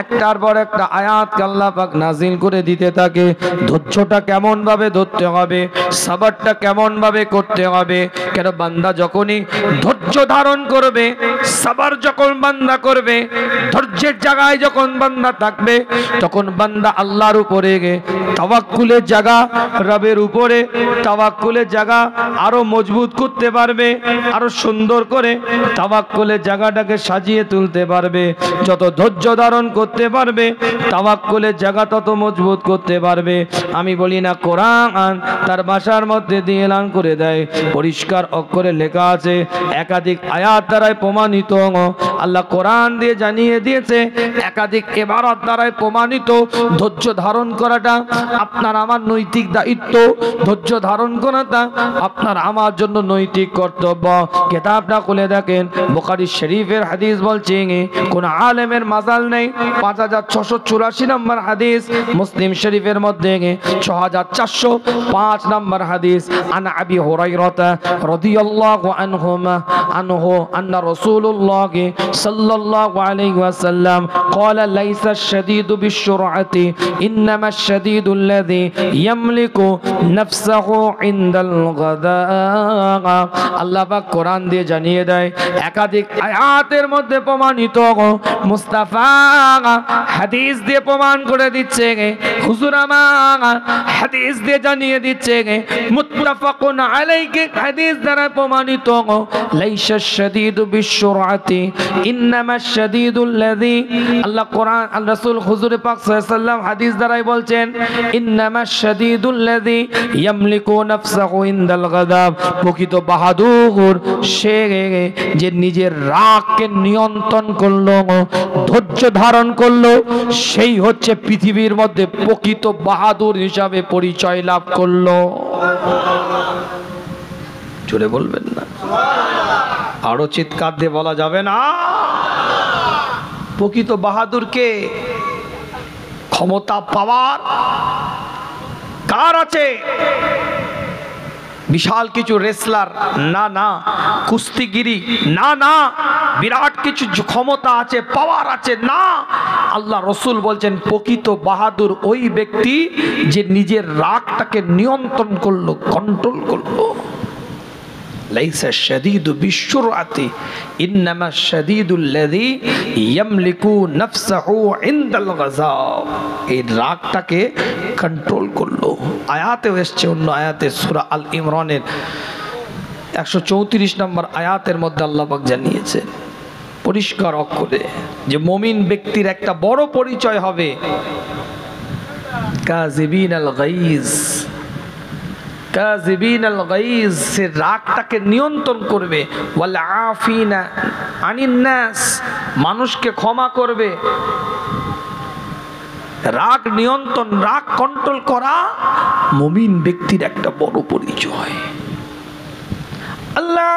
একটার পর একটা আয়াত আল্লাহ পাক নাজিল করে দিতে থাকে ধৈর্যটা কেমন ভাবে ধরতে হবে সবরটা কেমন ভাবে করতে হবে কেন বান্দা যখনই ধৈর্য ধারণ করবে সবর যখন বান্দা করবে ধৈর্যের জায়গায় যখন বান্দা থাকবে তখন বান্দা আল্লাহর উপরে তাওয়াক্কুলের জায়গা রবের উপরে তাওয়াক্কুলের জায়গা আরো মজবুত করতে পারবে আরো সুন্দর করে তাওয়াক্কুলের জায়গাটাকে সাজিয়ে তুলতে পারবে যত ধৈর্য ধারণ করতে পারবে তাওয়াক্কুলের জায়গা তত মজবুত করতে পারবে আমি বলি না কোরআন তার ভাষার মধ্যে দিয়ে এলান করে দেয় পরিষ্কার অক্ষরে লেখা আছে একাধিক আয়াত দ্বারাই প্রমাণিত আল্লাহ কোরআন দিয়ে জানিয়ে দিয়েছে একাধিক ইবারত দ্বারাই প্রমাণিত ধৈর্য ধারণ করাটা আপনার আমার নৈতিক দায়িত্ব ধৈর্য ধারণ করাটা আপনার আমার জন্য নৈতিক কর্তব্য কিতাবটা খুলে দেখেন বুখারী শরীফের হাদিস বলছে কোন আলেমের মাজাল নেই 5684 নম্বর হাদিস মুসলিম শরীফের মধ্যে 6405 নম্বর হাদিস আন আবি হুরায়রা রাদিয়াল্লাহু আনহু আন্না রাসূলুল্লাহ সাল্লাল্লাহু আলাইহি ওয়াসাল্লাম قال ليس الشديد بالسرعة إنما الشديد الذي يملك نفسه عند الغداء আল্লাহ পাক কোরআন দিয়ে জানিয়ে দেয় একাধিক আয়াতের মধ্যে প্রমাণিত মুস্তাফা হাদিস দিয়ে প্রমাণ করে দিচ্ছে হুজুর আমার হাদিস দিয়ে জানিয়ে দিচ্ছে মুত্তাফাকুন আলাইহি হাদিস দ্বারা প্রমাণিত লাইসা শাদীদু বিসসুরআতি ইন্নামাশ শাদীদুল্লাযী আল্লাহ কোরআন আল রাসূল হুজুর পাক সাল্লাল্লাহু আলাইহি ওয়াসাল্লাম হাদিস দ্বারাই বলছেন ইন্নামাশ শাদীদুল্লাযী ইয়ামলিকু নাফসাহু ইনদাল গাদাব প্রকৃত বাহাদুর সে যে নিজের রাগকে নিয়ন্ত্রণ করলো ধৈর্য ধারণ করলো সেই হচ্ছে পৃথিবীর মধ্যে প্রকৃত বাহাদুর হিসাবে পরিচয় লাভ করলো জোরে বলবেন না আরো চিৎকার দিয়ে বলা যাবে না প্রকৃত বাহাদুরকে ক্ষমতা পাওয়ার কার আছে বিশাল কিছু রেসলার না না কুস্তিগিরি না না বিরাট কিছু ক্ষমতা আছে পাওয়ার আছে না আল্লাহ রসুল বলছেন প্রকৃত বাহাদুর ওই ব্যক্তি যে নিজের রাগটাকে নিয়ন্ত্রণ করলো কন্ট্রোল করলো লাইসা শাদীদু বিসসুরআতি ইন্নামা শাদীদুল্লাযী ইয়ামলিকু নাফসাহু ইনদাল গাযাব এই রাগটাকে কন্ট্রোল করলো আয়াতে এসেছে অন্য আয়াতে সূরা আল ইমরানের 134 নম্বর আয়াতের মধ্যে আল্লাহ পাক জানিয়েছে পরিষ্কার অক্ষরে যে মুমিন ব্যক্তির একটা বড় পরিচয় হবে কাযিবিনাল গাইজ কাযিবিনাল গাইজ সে রাগটাকে নিয়ন্ত্রণ করবে ওয়াল আফিনা আনিন নাস মানুষকে ক্ষমা করবে রাগ নিয়ন্ত্রণ রাগ কন্ট্রোল করা মুমিন ব্যক্তির একটা বড় পরিচয় আল্লাহ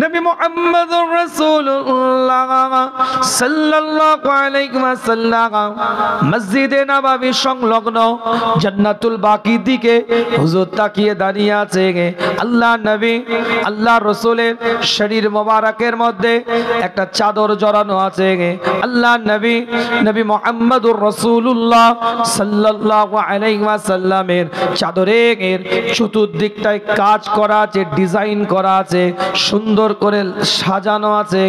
নবী মুহাম্মদুর রাসূলুল্লাহ সাল্লাল্লাহু আলাইহি ওয়াসাল্লাম মসজিদে নববী সংলগ্ন জান্নাতুল বাকির দিকে হুজুর তাকিয়ে দাঁড়িয়ে আছে আল্লাহ নবী আল্লাহ রাসূলের শরীর মোবারকের মধ্যে একটা চাদর জড়ানো আছে আল্লাহ নবী মুহাম্মদুর রাসূলুল্লাহ সাল্লাল্লাহু আলাইহি ওয়াসাল্লামের চাদরের চতুর্দিকটায় কাজ করা আছে ডিজাইন করা আছে সুন্দর করে সাজানো আছে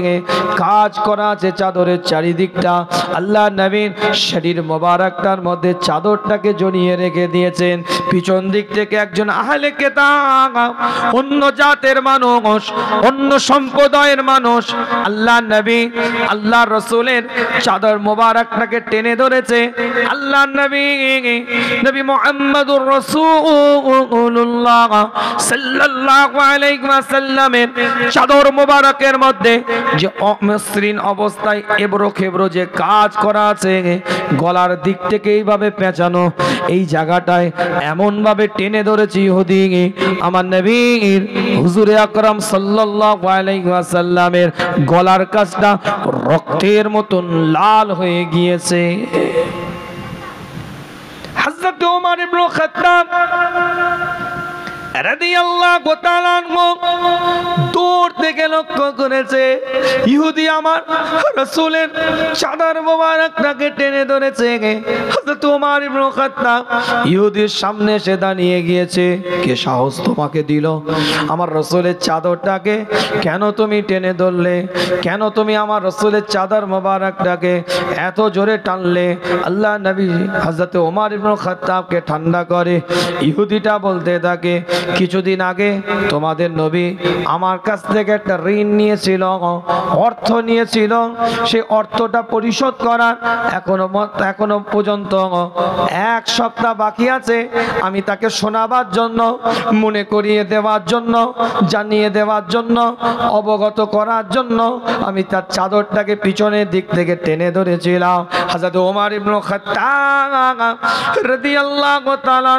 কাজ করা আছে চাদরের চারিদিকটা আল্লাহ নবীর শরীর মোবারকটার মধ্যে চাদরটাকে জড়িয়ে রেখে দিয়েছেন পিছন দিক থেকে একজন আহলে কিতাব অন্য জাতের মানুষ, অন্য সম্প্রদায়ের মানুষ আল্লাহ নবী আল্লাহ রাসূলের চাদর মোবারকটাকে টেনে ধরেছে। আল্লাহ নবী নবী মুহাম্মদুর রাসূলুল্লাহ সাল্লাল্লাহু আলাইহি ওয়াসাল্লামের চাদর মোবারকের মধ্যে যে অমসৃণ অবস্থায় এবড়ো খেবড়ো যে কাজ করা আছে, গলার দিক থেকে এইভাবে পেঁচানো, এই জায়গাটায় এমন ভাবে টেনে ধরেছে ইহুদি, আমার নবীর হুজুরে আকরাম সাল্লাল্লাহু আলাইহি ওয়াসাল্লামের গলার কাছটা রক্তের মতন লাল হয়ে গিয়েছে। হযরত ওমর ইবনে খাত্তাব রাদিয়াল্লাহু তাআলা আনহু দূর থেকে লক্ষ্য করেছে ইহুদি আমার রাসূলের চাদর মোবারকটাকে টেনে ধরেছে। হযরত ওমর ইবনে খাত্তাব ইহুদির সামনে এসে দাঁড়িয়ে গিয়েছে। কে সাহস তোমাকে দিল আমার রাসূলের চাদরটাকে কেন তুমি টেনে ধরলে? কেন তুমি আমার রাসূলের চাদর মোবারকটাকে এত জোরে টানলে? আল্লাহ নবী হযরত ওমর ইবনে খাত্তাবকে ঠান্ডা করে ইহুদিটা বলতে থাকে, কিছুদিন আগে তোমাদের নবী আমার কাছ থেকে একটা ঋণ নিয়েছিল, অর্থ নিয়েছিল, সেই অর্থটা পরিশোধ করার এখনো পর্যন্ত 1 সপ্তাহ বাকি আছে। আমি তাকে শোনাবার জন্য, মনে করিয়ে দেওয়ার জন্য, জানিয়ে দেওয়ার জন্য, অবগত করার জন্য আমি তার চাদরটাকে পিছনের দিক থেকে টেনে ধরেছিলাম। হযরত ওমর ইবনে খাত্তাব রাদিয়াল্লাহু তাআলা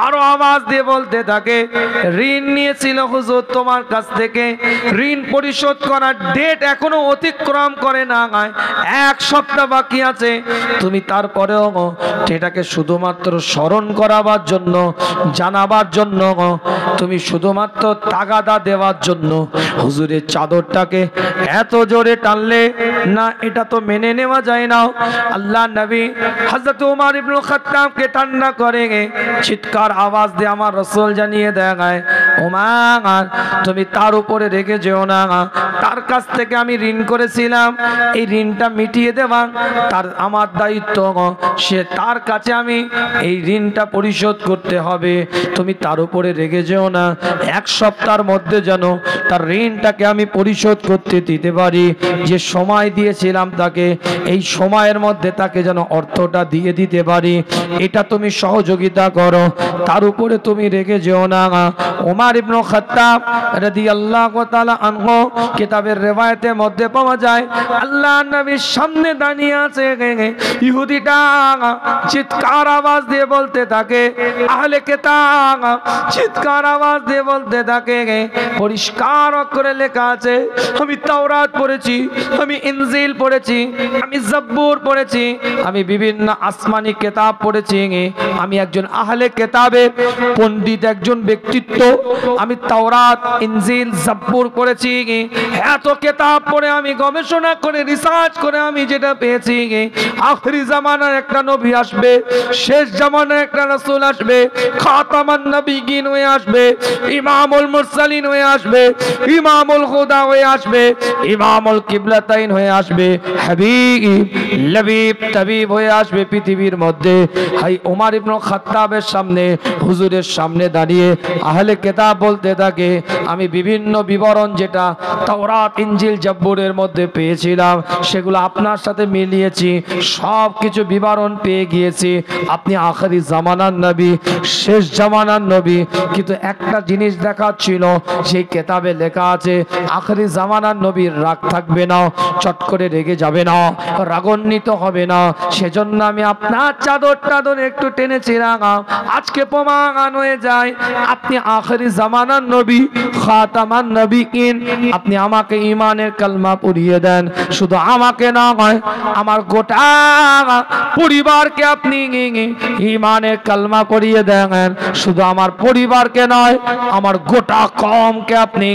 আরো আওয়াজ দিয়ে বলতে থাকে, ঋণ নিয়েছিল হুজুর তোমার কাছ থেকে, ঋণ পরিশোধ করার ডেট এখনো অতিক্রম করে না, 1 সপ্তাহ বাকি আছে। তুমি তারপরেও এটাকে শুধুমাত্র স্মরণ করাবার জন্য, জানাবার জন্য, তুমি শুধুমাত্র তাগাদা দেওয়ার জন্য হুজুরের চাদরটাকে এত জোরে টানলে না, এটা তো মেনে নেওয়া যায় না। আল্লাহ নবী হযরত ওমর ইবনে খাত্তাবকে ঠান্ডা করে চিৎকার আওয়াজ দিয়ে আমার রাসূল জানিয়ে দেয়, ওমর তুমি তার উপরে রেগে যেও না, তার কাছ থেকে আমি ঋণ করেছিলাম, এই ঋণটা মিটিয়ে দেওয়া তার আমার দায়িত্ব, সে তার কাছে আমি এই ঋণটা পরিশোধ করতে হবে, তুমি তার উপরে রেগে যেও না। 1 সপ্তাহের মধ্যে যেন তার ঋণটাকে আমি পরিশোধ করতে দিতে পারি, যে সময় দিয়েছিলাম তাকে, এই সময়ের মধ্যে তাকে যেন অর্থটা দিয়ে দিতে পারি, এটা তুমি সহযোগিতা করো, তার উপরে তুমি রেগে যেও না। ওমর ইবনে খাত্তাব রাদিয়াল্লাহু তাআলা আনহু কিতাবের রিওয়ায়াতের মধ্যে পাওয়া যায়, আল্লাহর নবীর সামনে দাঁড়িয়ে আছে ইহুদিটা চিৎকার আওয়াজ দিয়ে বলতে থাকে, আহলে কিতাব চিৎকার আওয়াজ দিয়ে বলতে থাকে, পরিষ্কার অক্ষরে লেখা আছে, আমি তাওরাত পড়েছি, আমি ইনজিল পড়েছি, আমি জাব্বুর পড়েছি, আমি বিভিন্ন আসমানি কিতাব পড়েছি, আমি একজন আহলে কিতাবের পণ্ডিত একজন ব্যক্তিত্ব, আমি তাওরাত ইনজিল জাব্বুর পড়েছি, এত কিতাব পড়ে আমি গবেষণা করে রিসার্চ করে আমি যেটা পেয়েছি, আখিরি জামানার একটা নবী আসবে, শেষ জামানার একটা রাসূল আসবে, খাতামান নবিয়্যিন হয়ে আসবে, ইমামুল মুরসালিন হয়ে আসবে, ইমামুল হুদা হয়ে আসবে, ইমামুল কিবলাতাইন হয়ে আসবে, হাবিব লবিব তাবিব হয়ে আসবে পৃথিবীর মধ্যে। হাই ওমর ইবনে খাত্তাবের সামনে, হুজুরের সামনে দাঁড়িয়ে আহলে কিতাব বলতে থাকে, আমি বিভিন্ন বিবরণ যেটা তাওরাত ইনজিল জাব্বুরের মধ্যে পেয়েছিলাম সেগুলো আপনার সাথে মিলিয়েছি, সব কিছু বিবরণ পেয়ে গিয়েছি, আপনি আখিরি জামানার নবী, শেষ জামানার নবী, কিন্তু একটা জিনিস দেখাচ্ছিল, সেই কিতাবে লেখা আছে আখিরি জামানার নবীর রাগ থাকবে না, চট করে রেগে যাবে না, রাগান্বিত হবে না, সেজন্য আমি আপনার চাদরটা ধরে একটু টেনেছিলাম। আজকে প্রমাণ হয়ে যায় আপনি আখিরি জামানার নবী, খাতামান নবিয়্যিন, আপনি আমাকে ঈমানের কালমা পড়িয়ে দেন, শুধু আমাকে না হয় আমার গোটা পরিবারকে আপনি ঈমানের কালমা পড়িয়ে দেন, শুধু আমার পরিবারকে নয় আমার গোটা কওমকে আপনি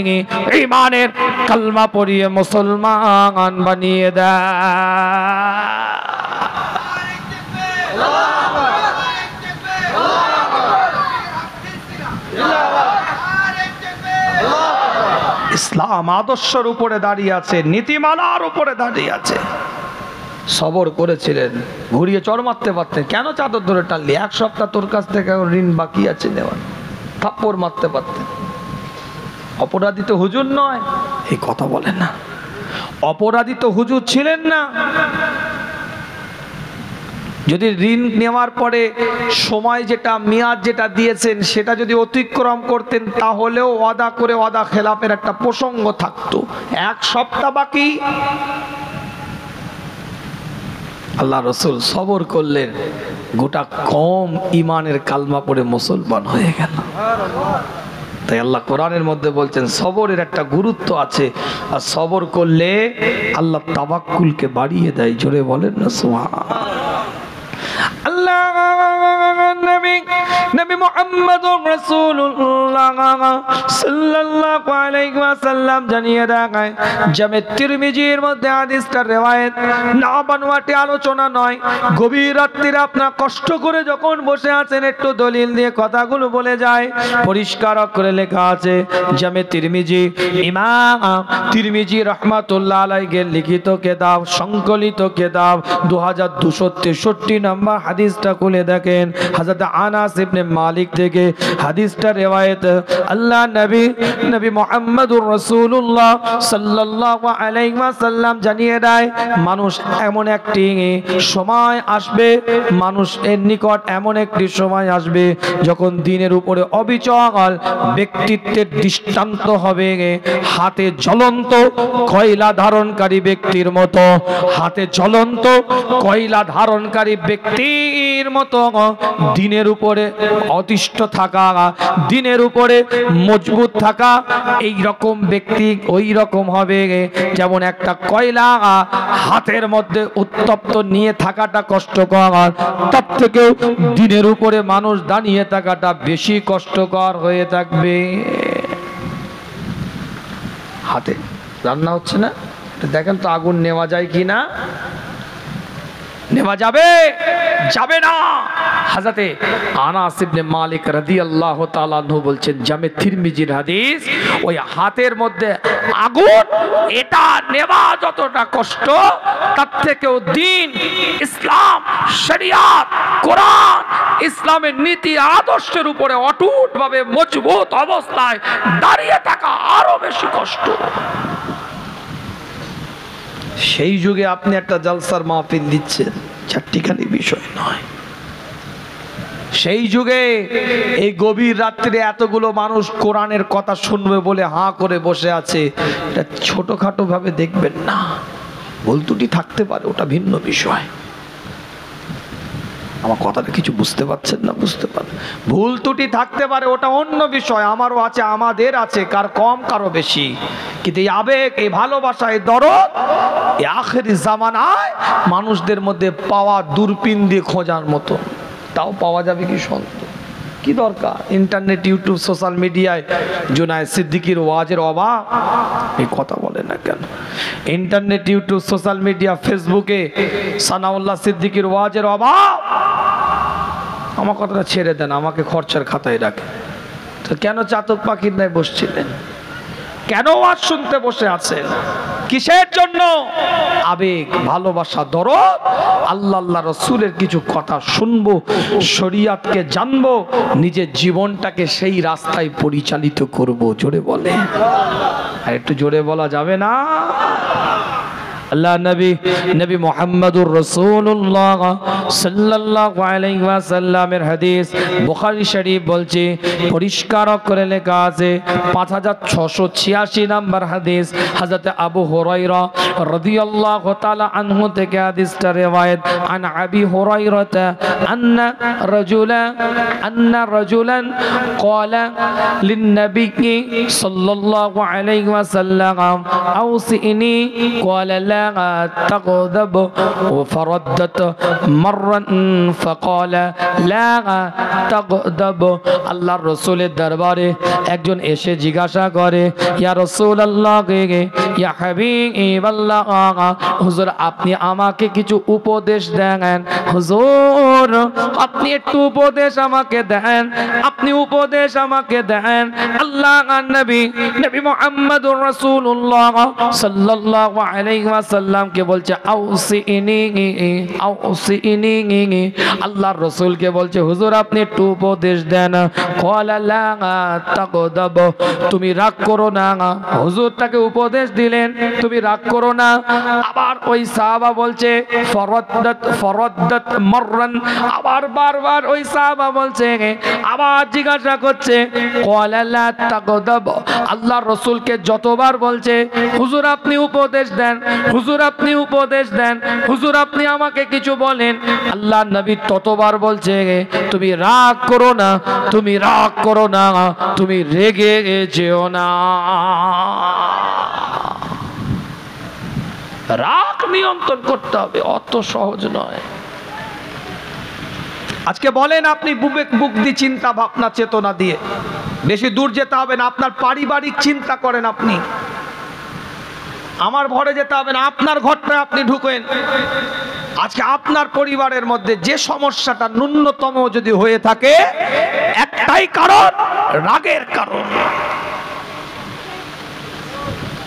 ঈমানের কালমা পড়িয়ে মুসলমান বানিয়ে দেন। ইসলাম আদর্শের উপরে দাঁড়িয়ে আছে, নীতিমালার উপরে দাঁড়িয়ে আছে। সবর করেছিলেন, ঘুরিয়ে চড় মারতে পারতেন, কেন চাদর ধরে টানলি? 1 সপ্তাহ তোর কাছ থেকে ঋণ বাকি আছে নেওয়ার, থাপ্পড় মারতে পারতেন। অপরাধী তো হুজুর নয়, এই কথা বলেন না। অপরাধী তো হুজুর ছিলেন না। যদি ঋণ নেওয়ার পরে সময় যেটা মেয়াদ যেটা দিয়েছেন সেটা যদি অতিক্রম করতেন তাহলেও ওয়াদা করে ওয়াদা খেলাপের একটা প্রসঙ্গ থাকতো। 1 সপ্তাহ বাকি, আল্লাহ রসুল সবর করলেন, গোটা কম ইমানের কালমা পড়ে মুসলমান হয়ে গেল। তাই আল্লাহ কোরআনের মধ্যে বলছেন সবরের একটা গুরুত্ব আছে, আর সবর করলে আল্লাহ তাওয়াক্কুলকে বাড়িয়ে দেয়। জোরে বলেন না সুবহানাল্লাহ। আল্লাহ নবী মুহাম্মদুর রাসূলুল্লাহ সাল্লাল্লাহু আলাইহি ওয়াসাল্লাম জানিয়ে দেয়, জামে তিরমিজির মধ্যে হাদিসটার রিওয়ায়াত, না বানোয়াটে আলোচনা নয়। গভীর রাত্রিরে আপনার কষ্ট করে যখন বসে আছেন একটু দলিল দিয়ে কথাগুলো বলে যায়। পরিষ্কার করে লেখা আছে জামে তিরমিজি, ইমাম তিরমিজি রাহমাতুল্লাহ আলাইহি লিখিত কিতাব, সংকলিত কিতাব 2263 নম্বর হাদিসটা খুলে দেখেন। হযরত আনাস ইবনে মালিক থেকে হাদিসটা রিওয়ায়াত। আল্লাহ নবী মুহাম্মদুর রাসূলুল্লাহ সাল্লাল্লাহু আলাইহি ওয়াসাল্লাম জানিয়ে দেয়, মানুষ এমন একটি সময় আসবে, মানুষের নিকট এমন একটি সময় আসবে যখন দিনের উপরে অবিচল ব্যক্তিত্বের দৃষ্টান্ত হবে হাতে জ্বলন্ত কয়লা ধারণকারী ব্যক্তির মতো। হাতে জ্বলন্ত কয়লা ধারণকারী ব্যক্তির মতো দিনের উপরে অতিষ্ঠ থাকা, দিনের উপরে মজবুত থাকা, এই রকম ব্যক্তি ওই রকম হবে যেমন একটা কয়লা হাতের মধ্যে উত্তপ্ত নিয়ে থাকাটা কষ্টকর, তার থেকেও দিনের উপরে মানুষ দাঁড়িয়ে থাকাটা বেশি কষ্টকর হয়ে থাকবে। হাতে রান্না হচ্ছে না, দেখেন তো আগুন নেওয়া যায় কি না? নেওয়া যাবে? যাবে না। হযরতে আনাস ইবনে মালিক রাদিয়াল্লাহু তাআলা আনহু বলছেন, জামে তিরমিজির হাদিস, ওই হাতের মধ্যে আগুন, এটা নেওয়া যতটা কষ্ট তার থেকেও দিন, ইসলাম, শরিয়াত, কোরআন, ইসলামের নীতি আদর্শের উপরে অটুটভাবে মজবুত অবস্থায় দাঁড়িয়ে থাকা আরো বেশি কষ্ট। সেই যুগে আপনি একটা জালসার মাহফিল দিচ্ছেন, চারটিখানি বিষয় নয়। সেই যুগে এই গভীর রাত্রে এতগুলো মানুষ কোরআনের কথা শুনবে বলে হাঁ করে বসে আছে, এটা ছোটখাটো ভাবে দেখবেন না। ভুল ত্রুটি থাকতে পারে, ওটা ভিন্ন বিষয়। আমার কথাটা কিছু বুঝতে পারছেন না? বুঝতে পারেন, ভুল ত্রুটি থাকতে পারে, ওটা অন্য বিষয়। আমারও আছে, আমাদের আছে, কার কম কারো বেশি। কিন্তু এই আবেগ, এই ভালোবাসা, এই দরদ, এই আখেরি জামানায় মানুষদের মধ্যে পাওয়া দূরবীন দিয়ে খোঁজার মতো, তাও পাওয়া যাবে কি সন্ত? কি দরকার? ইন্টারনেট, ইউটিউব, সোশ্যাল মিডিয়ায় জুনায়েদ সিদ্দিকীর ওয়াজের অভাব? এই কথা বলে না কেন? ইন্টারনেট, ইউটিউব, সোশ্যাল মিডিয়া, ফেসবুকে সানাউল্লাহ সিদ্দিকীর ওয়াজের অভাব? আমার কথাটা ছেড়ে দেন, আমাকে খরচার খাতায় রাখে। তো কেন চাতক পাখির নাই বসছিলেন? কেন ওয়াজ শুনতে বসে আছেন? কিসের জন্য? আবেগ, ভালোবাসা, দরদ, আল্লাহ রসুলের কিছু কথা শুনবো, শরিয়াতকে জানবো, নিজের জীবনটাকে সেই রাস্তায় পরিচালিত করব। জোরে বলে, আর একটু জোরে বলা যাবে না? আল্লাহ নবী মুহাম্মদুর রাসূলুল্লাহ সাল্লাল্লাহু আলাইহি ওয়াসাল্লামের হাদিস, বুখারী শরীফ বলছে, পরিষ্কার করে লেখা আছে 5686 নম্বর হাদিস, হযরত আবু হুরায়রা রাদিয়াল্লাহু তাআলা আনহু থেকে হাদিসটা রিওয়ায়াত। আন আবি হুরায়রা আন্না রাজুলান ক্বালা লিন-নবী সাল্লাল্লাহু আলাইহি ওয়াসাল্লাম আওসিনি ক্বালা لا تغضب وفردت مرا فقال لا تغضب। আল্লাহর রাসূলের দরবারে একজন এসে জিজ্ঞাসা করে, ইয়া রাসূলুল্লাহ, ইয়া হাবিবাল্লাহ, হুজুর আপনি আমাকে কিছু উপদেশ দেন। হুজুর আপনি একটু উপদেশ আমাকে দেন, আপনি উপদেশ আমাকে দেন। আল্লাহ নবী মুহাম্মদুর রাসূলুল্লাহ সাল্লাল্লাহু আলাইহি সাল্লামকে বলছে আউসিনি আউসিনি, আল্লাহর রাসূলকে বলছে হুজুর আপনি একটু উপদেশ দেন। ক্বালা লা তাগদাব, তুমি রাগ করো না। হুজুর তাকে উপদেশ দিলেন তুমি রাগ করো না। আবার ওই সাহাবা বলছে ফরাদ্দাত মাররান, আবার বারবার ওই সাহাবা বলছে, আবার জিজ্ঞাসা করছে ক্বালা লা তাগদাব, আল্লাহর রাসূলকে যতবার বলছে হুজুর আপনি উপদেশ দেন, হুজুর আপনি উপদেশ দেন, হুজুর আপনি আমাকে কিছু বলেন, আল্লাহর নবী ততবার বলছে তুমি রাগ করো না, তুমি রাগ করো না, তুমি রেগে যেও না। রাগ নিয়ন্ত্রণ করতে হবে, অত সহজ নয়। আজকে বলেন আপনি বিবেক বুদ্ধি চিন্তা ভাবনা চেতনা দিয়ে, বেশি দূর যেতে হবে না, আপনার পারিবারিক চিন্তা করেন, আপনি আমার ঘরে যেতে হবে না, আপনার ঘরটা আপনি ঢুকেন। আজকে আপনার পরিবারের মধ্যে যে সমস্যাটা ন্যূনতম যদি হয়ে থাকে, একটাই কারণ, রাগের কারণ।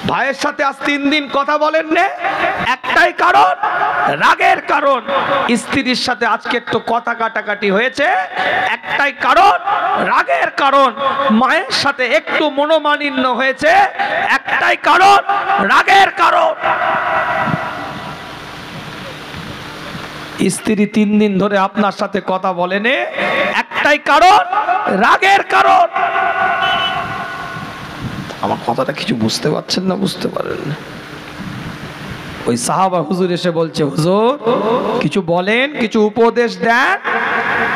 ভাইয়ের সাথে আজ 3 দিন কথা বলেন না, একটাই কারণ, রাগের কারণ। স্ত্রীর সাথে আজকে একটু কথা কাটাকাটি হয়েছে, একটাই কারণ, রাগের কারণ। মায়ের সাথে একটু মনোমালিন্য হয়েছে, একটাই কারণ, রাগের কারণ। স্ত্রী 3 দিন ধরে আপনার সাথে কথা বলেনি, একটাই কারণ, রাগের কারণ। আমার কথাটা কিছু বুঝতে পারছেন না? বুঝতে পারেন না? ওই সাহাবা হুজুর এসে বলছে হুজুর কিছু বলেন, কিছু উপদেশ দেন,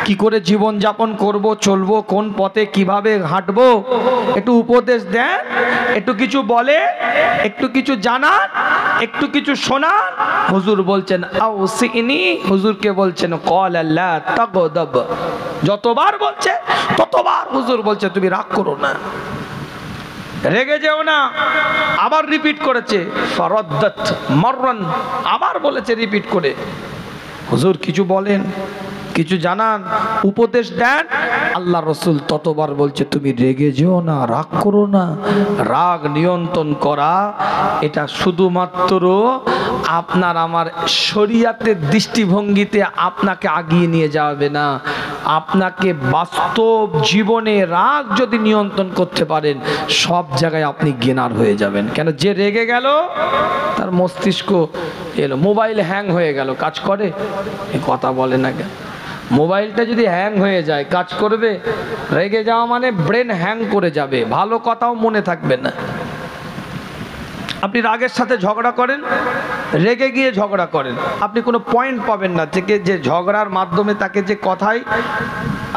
কি করে জীবন যাপন করব, চলবো, কোন পথে কিভাবে হাঁটবো, একটু উপদেশ দেন, একটু কিছু বলে, একটু কিছু জানান, একটু কিছু শোনান। হুজুর বলছেন আউসিনি, হুজুরকে বলছেন ক্বালা লা তাগদাব, যতবার বলছে ততবার হুজুর বলছে তুমি রাগ করো না, রেগে যেও না। আবার রিপিট করেছে ফরাদ্দাত মাররান, আবার বলেছে রিপিট করে। হুজুর কিছু বলেন, কিছু জানান, উপদেশ দেন। আল্লাহ রাসূল ততবার বলছে তুমি রেগে যেও না, রাগ করো না। রাগ নিয়ন্ত্রণ করা এটা শুধুমাত্র আপনার আমার শরীয়তের দৃষ্টিভঙ্গিতে আপনাকে আগিয়ে নিয়ে যাবে না, আপনাকে বাস্তব জীবনে রাগ যদি নিয়ন্ত্রণ করতে পারেন সব জায়গায় আপনি গেনার হয়ে যাবেন। কেন, যে রেগে গেল তার মস্তিষ্ক এলো, মোবাইল হ্যাং হয়ে গেল, কাজ করে? এ কথা বলে না কেন? মোবাইলটা যদি হ্যাং হয়ে যায় কাজ করবে? রেগে যাওয়া মানে ব্রেন হ্যাং করে যাবে, ভালো কথাও মনে থাকবে না। আপনি রাগের সাথে ঝগড়া করেন, রেগে গিয়ে ঝগড়া করেন, আপনি কোনো পয়েন্ট পাবেন না থেকে যে ঝগড়ার মাধ্যমে তাকে যে কথায়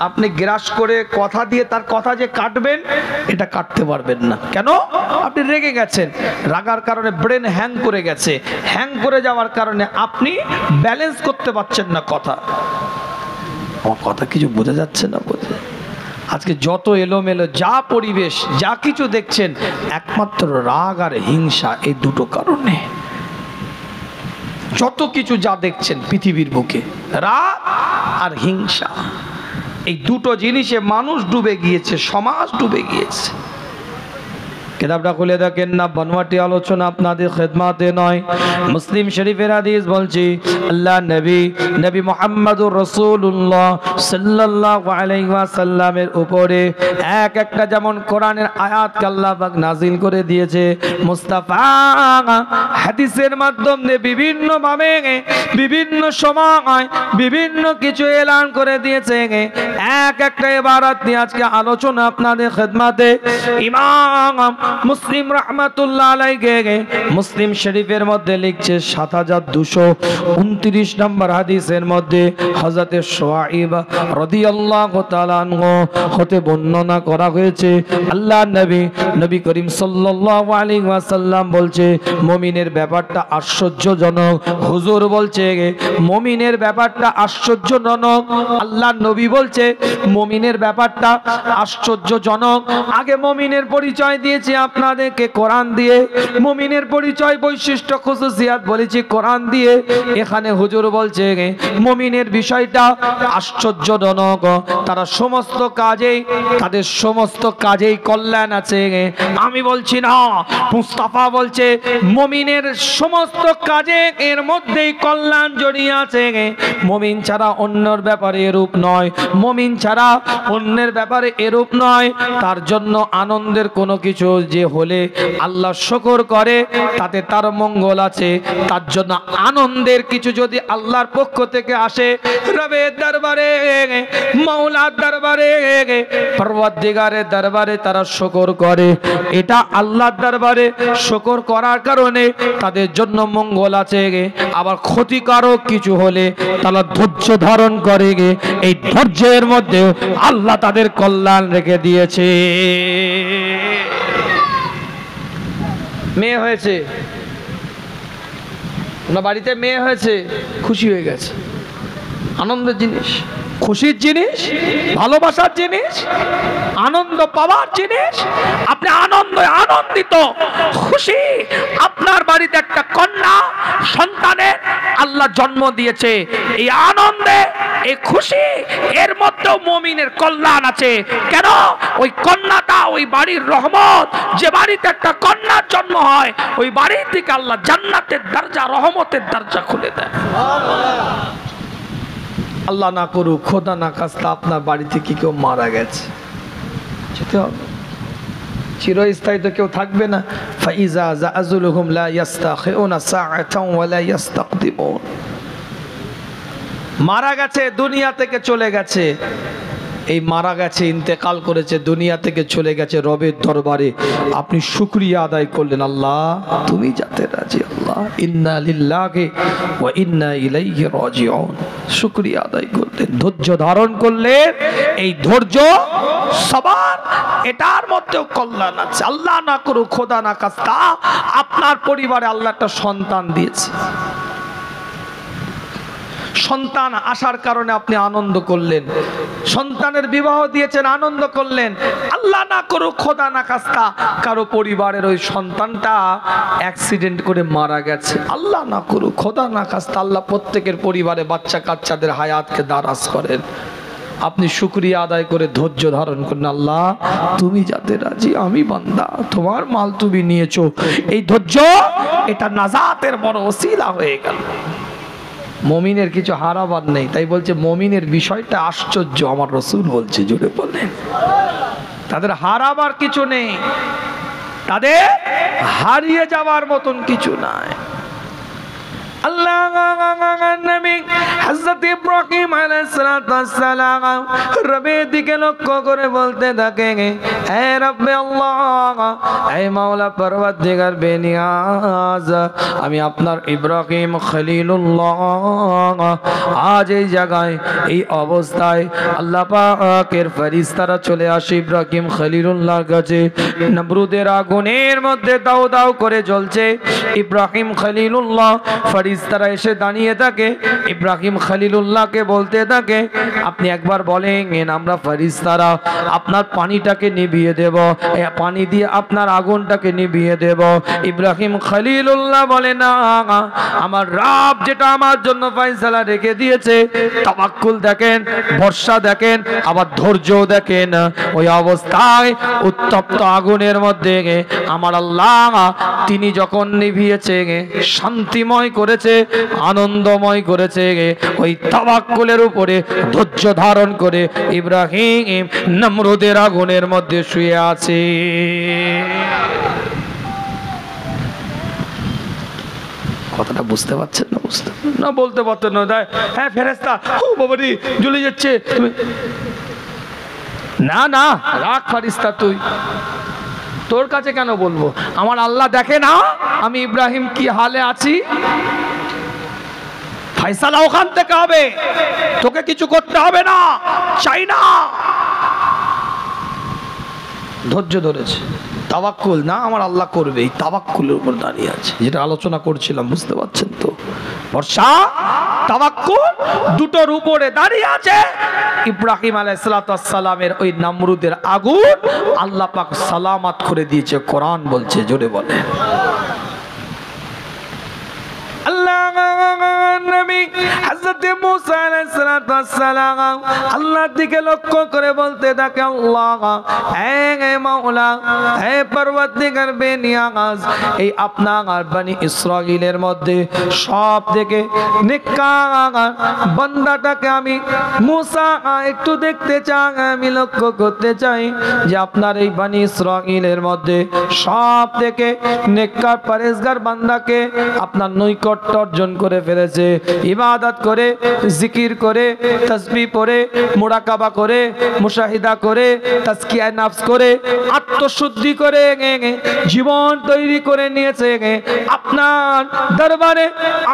আপনি গ্রাস করে কথা দিয়ে তার কথা যে কাটবেন, এটা কাটতে পারবেন না। কেন? আপনি রেগে গেছেন, রাগার কারণে ব্রেন হ্যাং করে গেছে, হ্যাং করে যাওয়ার কারণে আপনি ব্যালেন্স করতে পারছেন না কথা। আমার কথা কিছু বোঝা যাচ্ছে না? বোঝে? আজকে যত এলোমেলো যা পরিবেশ, যা কিছু দেখছেন, একমাত্র রাগ আর হিংসা, এই দুটো কারণে যত কিছু যা দেখছেন পৃথিবীর বুকে, রাগ আর হিংসা, এই দুটো জিনিসে মানুষ ডুবে গিয়েছে, সমাজ ডুবে গিয়েছে। কিতাবটা খুলে দেখেন না, বনওয়াটি আলোচনা আপনাদের খেদমাতে নয়, মুসলিম শরীফের হাদিস বলছি, আল্লাহ নবী মুহাম্মদুর রাসূলুল্লাহ সাল্লাল্লাহু আলাইহি ওয়াসাল্লামের উপরে একটা যেমন কোরআনের আয়াত আল্লাহ পাক নাজিল করে দিয়েছে, মুস্তাফা হাদিসের মাধ্যমে বিভিন্ন ভাবে বিভিন্ন সময় বিভিন্ন কিছু এলান করে দিয়েছে। একটা ইবারত নিয়ে আজকে আলোচনা আপনাদের খেদমাতে। ইমাম মুসলিম রাহমাতুল্লাহ আলাইহি মুসলিম শরীফের মধ্যে লিখছে 7229 নম্বর হাদিসের মধ্যে হযরত শুআইব রাদিয়াল্লাহু তাআলা আনহু হতে বর্ণনা করা হয়েছে, আল্লাহ নবী করিম সাল্লাল্লাহু আলাইহি ওয়াসাল্লাম বলছে মুমিনের ব্যাপারটা আশ্চর্যজনক। হুজুর বলছে মুমিনের ব্যাপারটা আশ্চর্যজনক, আল্লাহ নবী বলছে মুমিনের ব্যাপারটা আশ্চর্যজনক। আগে মুমিনের পরিচয় দিয়েছে আপনাদেরকে কোরআন দিয়ে, মুমিনের পরিচয় বৈশিষ্ট্য খুসুসিয়াত বলেছি কোরআন দিয়ে। এখানে হুজুর বলছে মুমিনের বিষয়টা আশ্চর্যজনক, তারা সমস্ত কাজেই, তাদের সমস্ত কাজেই কল্যাণ আছে। আমি বলছি না, মুস্তাফা বলছে মুমিনের সমস্ত কাজে এর মধ্যেই কল্যাণ জড়িয়ে আছে। মুমিন ছাড়া অন্যের ব্যাপারে এরূপ নয়, মুমিন ছাড়া অন্যের ব্যাপারে এরূপ নয়। তার জন্য আনন্দের কোনো কিছু যে হলে আল্লাহ শুকর করে তাতে তার মঙ্গল আছে। তার জন্য আনন্দের কিছু যদি আল্লাহর পক্ষ থেকে আসে, রবের দরবারে, মাওলার দরবারে, পরওয়ারদিগারের দরবারে তারা শুকর করে। এটা আল্লাহর দরবারে শুকর করার কারণে তাদের জন্য মঙ্গল আছে। আবার ক্ষতিকারক কিছু হলে তারা ধৈর্য ধারণ করে। এই ধৈর্যের মধ্যে আল্লাহ তাদের কল্যাণ রেখে দিয়েছে। মেয়ে হয়েছে, বাড়িতে মেয়ে হয়েছে, খুশি হয়ে গেছে, আনন্দের জিনিস, খুশির জিনিস, ভালোবাসার জিনিস, আনন্দ পাওয়ার জিনিস। আপনি আনন্দিত, খুশি। আপনার বাড়িতে একটা কন্যা সন্তানের আল্লাহ জন্ম দিয়েছে, এই আনন্দে, এই খুশি, এর মধ্যেও মুমিনের কল্যাণ আছে। কেন? ওই কন্যাটা ওই বাড়ির রহমত। যে বাড়িতে একটা কন্যার জন্ম হয়, ওই বাড়ি থেকে আল্লাহ জান্নাতের দরজা, রহমতের দরজা খুলে দেয়। আল্লাহ না করুক, খোদা না খাস্তা আপনার বাড়ি থেকে কেউ মারা গেছে, যেতে হবে, চিরস্থায়ী তো কেউ থাকবে না। ফাইজা জাআজুলহুম লা ইস্তাখিউনা সাআতান ওয়া লা ইস্তাকদিমুন। মারা গেছে, দুনিয়া থেকে চলে গেছে, এই মারা গেছে, ইন্তেকাল করেছে, দুনিয়া থেকে চলে গেছে রবের দরবারে। আপনি শুকরিয়া আদায় করলেন, আল্লাহ তুমি যাতে রাজি, আল্লাহ ইন্না লিল্লাহি ওয়া ইন্না ইলাইহি রাজিউন। শুকরিয়া আদায় করলেন, ধৈর্য ধারণ করলেন। এই ধৈর্য সবার, এটার মধ্যেও কল্যাণ আছে। আল্লাহ না করুক, খোদা না খাস্তা আপনার পরিবারে আল্লাহ একটা সন্তান দিয়েছে, সন্তান আসার কারণে আপনি আনন্দ করলেন, সন্তানের বিবাহ দিয়েছেন, আনন্দ করলেন। আল্লাহ না করুক, খোদা না খাস্তা কারো পরিবারের ওই সন্তানটা অ্যাক্সিডেন্ট করে মারা গেছে, আল্লাহ না করুক, খোদা না খাস্তা। আল্লাহ প্রত্যেকের পরিবারে বাচ্চা কাচ্চাদের হায়াতকে দারাজ করেন। আপনি শুকরিয়া আদায় করে ধৈর্য ধারণ করেন, আল্লাহ তুমি যাতে রাজি, আমি বান্দা, তোমার মাল তুমি নিয়েছো। এই ধৈর্য, এটা নাজাতের বড় ওসিলা হয়ে গেল। মুমিনের কিছু হারাবার নেই, তাই বলছে মুমিনের বিষয়টা আশ্চর্য। আমার রাসূল বলছে, জুড়ে বলেন, তাদের হারাবার কিছু নেই, তাদের হারিয়ে যাওয়ার মতন কিছু নাই। আল্লাহ নবী হযরত ইব্রাহিম আলাইহিস সালাম রবের দিকে লক্ষ্য করে বলতে থাকে, হে রব্বে আল্লাহ, হে মাওলা পরওয়ারদিগার বেনিয়াজ, আমি আপনার ইব্রাহিম খলিলুল্লাহ আজ এই জায়গায়, এই অবস্থায় আল্লাহ পাকের ফেরেশতারা চলে আসে ইব্রাহিম খলিলুল্লাহর কাছে। নমরুদের আগুনের মধ্যে দাউ দাউ করে জ্বলছে। ইব্রাহিম খলিলুল্লাহ ফেরেশতারা এসে দাঁড়িয়ে থাকে, ইব্রাহিম খলিলুল্লাহকে বলতে থাকে, আপনি একবার বলেন, আমরা ফেরেশতারা আপনার পানিটাকে নিভিয়ে দেব, পানি দিয়ে আপনার আগুনটাকে নিভিয়ে দেব। ইব্রাহিম খলিলুল্লাহ বলে, না, আমার রব যেটা আমার জন্য ফয়সালা রেখে দিয়েছে, তাওয়াক্কুল দেখেন, ভরসা দেখেন, আবার ধৈর্য দেখেন। ওই অবস্থায় উত্তপ্ত আগুনের মধ্যে আমার আল্লাহ তিনি যখন নিভিয়েছে, শান্তিময় করেছে, আনন্দময় করেছে, ওই তাওয়াক্কুলের উপরে ধৈর্য ধারণ করে ইব্রাহিম নমরুদের আগুনের মধ্যে শুয়ে আছে। কথাটা বুঝতে পারছেন না? বুঝতে না, বলতে পারতেন না, হ্যাঁ ফেরেশতা, ও বাবারি জ্বলে যাচ্ছে, তুমি না না রাখ ফেরেশতা, তুই তোর কাছে কেন বলবো? আমার আল্লাহ দেখে না আমি ইব্রাহিম কি হালে আছি। ফয়সালা ওখান থেকে হবে, তোকে কিছু করতে হবে না, চাই না। ধৈর্য ধরেছে, তাওয়াক্কুল না, আমার আল্লাহ করবে, এই তাওয়াক্কুলের উপর দাঁড়িয়ে আছে, যেটা আলোচনা করছিলাম, বুঝতে পারছেন তো? ভরসা তাওয়াক্কুল দুটোর উপরে দাঁড়িয়ে আছে। ইব্রাহিম আলাইহিস সালামের ওই নমরুদের আগুন আল্লাহ পাক সালামত করে দিয়েছে, কোরআন বলছে, জোরে বলে। নবী হযরত মুসা আলাইহিস সালাম আল্লাহর দিকে লক্ষ্য করে বলতে থাকে, আল্লাহ হে মাওলা, হে পরওয়ারদিগার বেনিয়াজ, এই আপনার বনি ইসরাঈলের মধ্যে সব থেকে নেককার বান্দাটাকে আমি মুসা একটু দেখতে চাই, আমি লক্ষ্য করতে চাই যে আপনার এই বনি ইসরাঈলের মধ্যে সব থেকে নেককার পরেজগার বান্দাকে আপনার নৈকট্য অর্জন করে ফেলেছে, ইবাদত করে, জিকির করে, তাসবিহ পড়ে, মুরাকাবা করে, মুশাহিদা করে, তাজকিয়া নফস করে, আত্মশুদ্ধি করে জীবন তৈরি করে নিয়েছে। আপনার দরবারে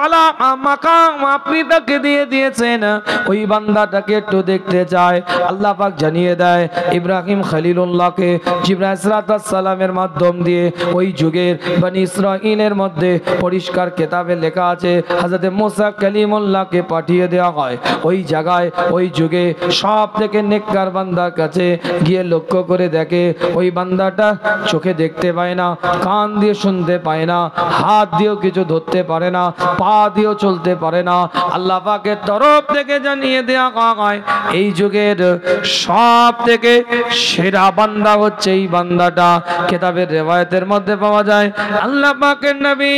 আলা মাকাম আপনি তাকে দিয়ে দিয়েছেন, ওই বান্দাটাকে একটু দেখতে চায়। আল্লাহ পাক জানিয়ে দেয় ইব্রাহিম খলিলুল্লাহকে জিবরাইল আলাইহিস সালামের মাধ্যম দিয়ে ওই যুগের বনি ইসরাঈলের মধ্যে পরিষ্কার কিতাবে লেখা আছে হযরত মুসা কালিমুল্লাহকে পাঠিয়ে দেওয়া হয় ওই জায়গায়। ওই যুগে সব থেকে নেককার বান্দার কাছে গিয়ে লক্ষ্য করে দেখে ওই বান্দাটা চোখে দেখতে পায় না, কান দিয়ে শুনতে পায় না, হাত দিয়েও কিছু ধরতে পারে না, পা দিয়েও চলতে পারে না। আল্লাহ পাকের তরফ থেকে জানিয়ে দেওয়া হয় এই যুগের সব থেকে সেরা বান্দা হচ্ছে এই বান্দাটা। কিতাবের রিওয়ায়াতের মধ্যে পাওয়া যায় আল্লাহ পাকের নবী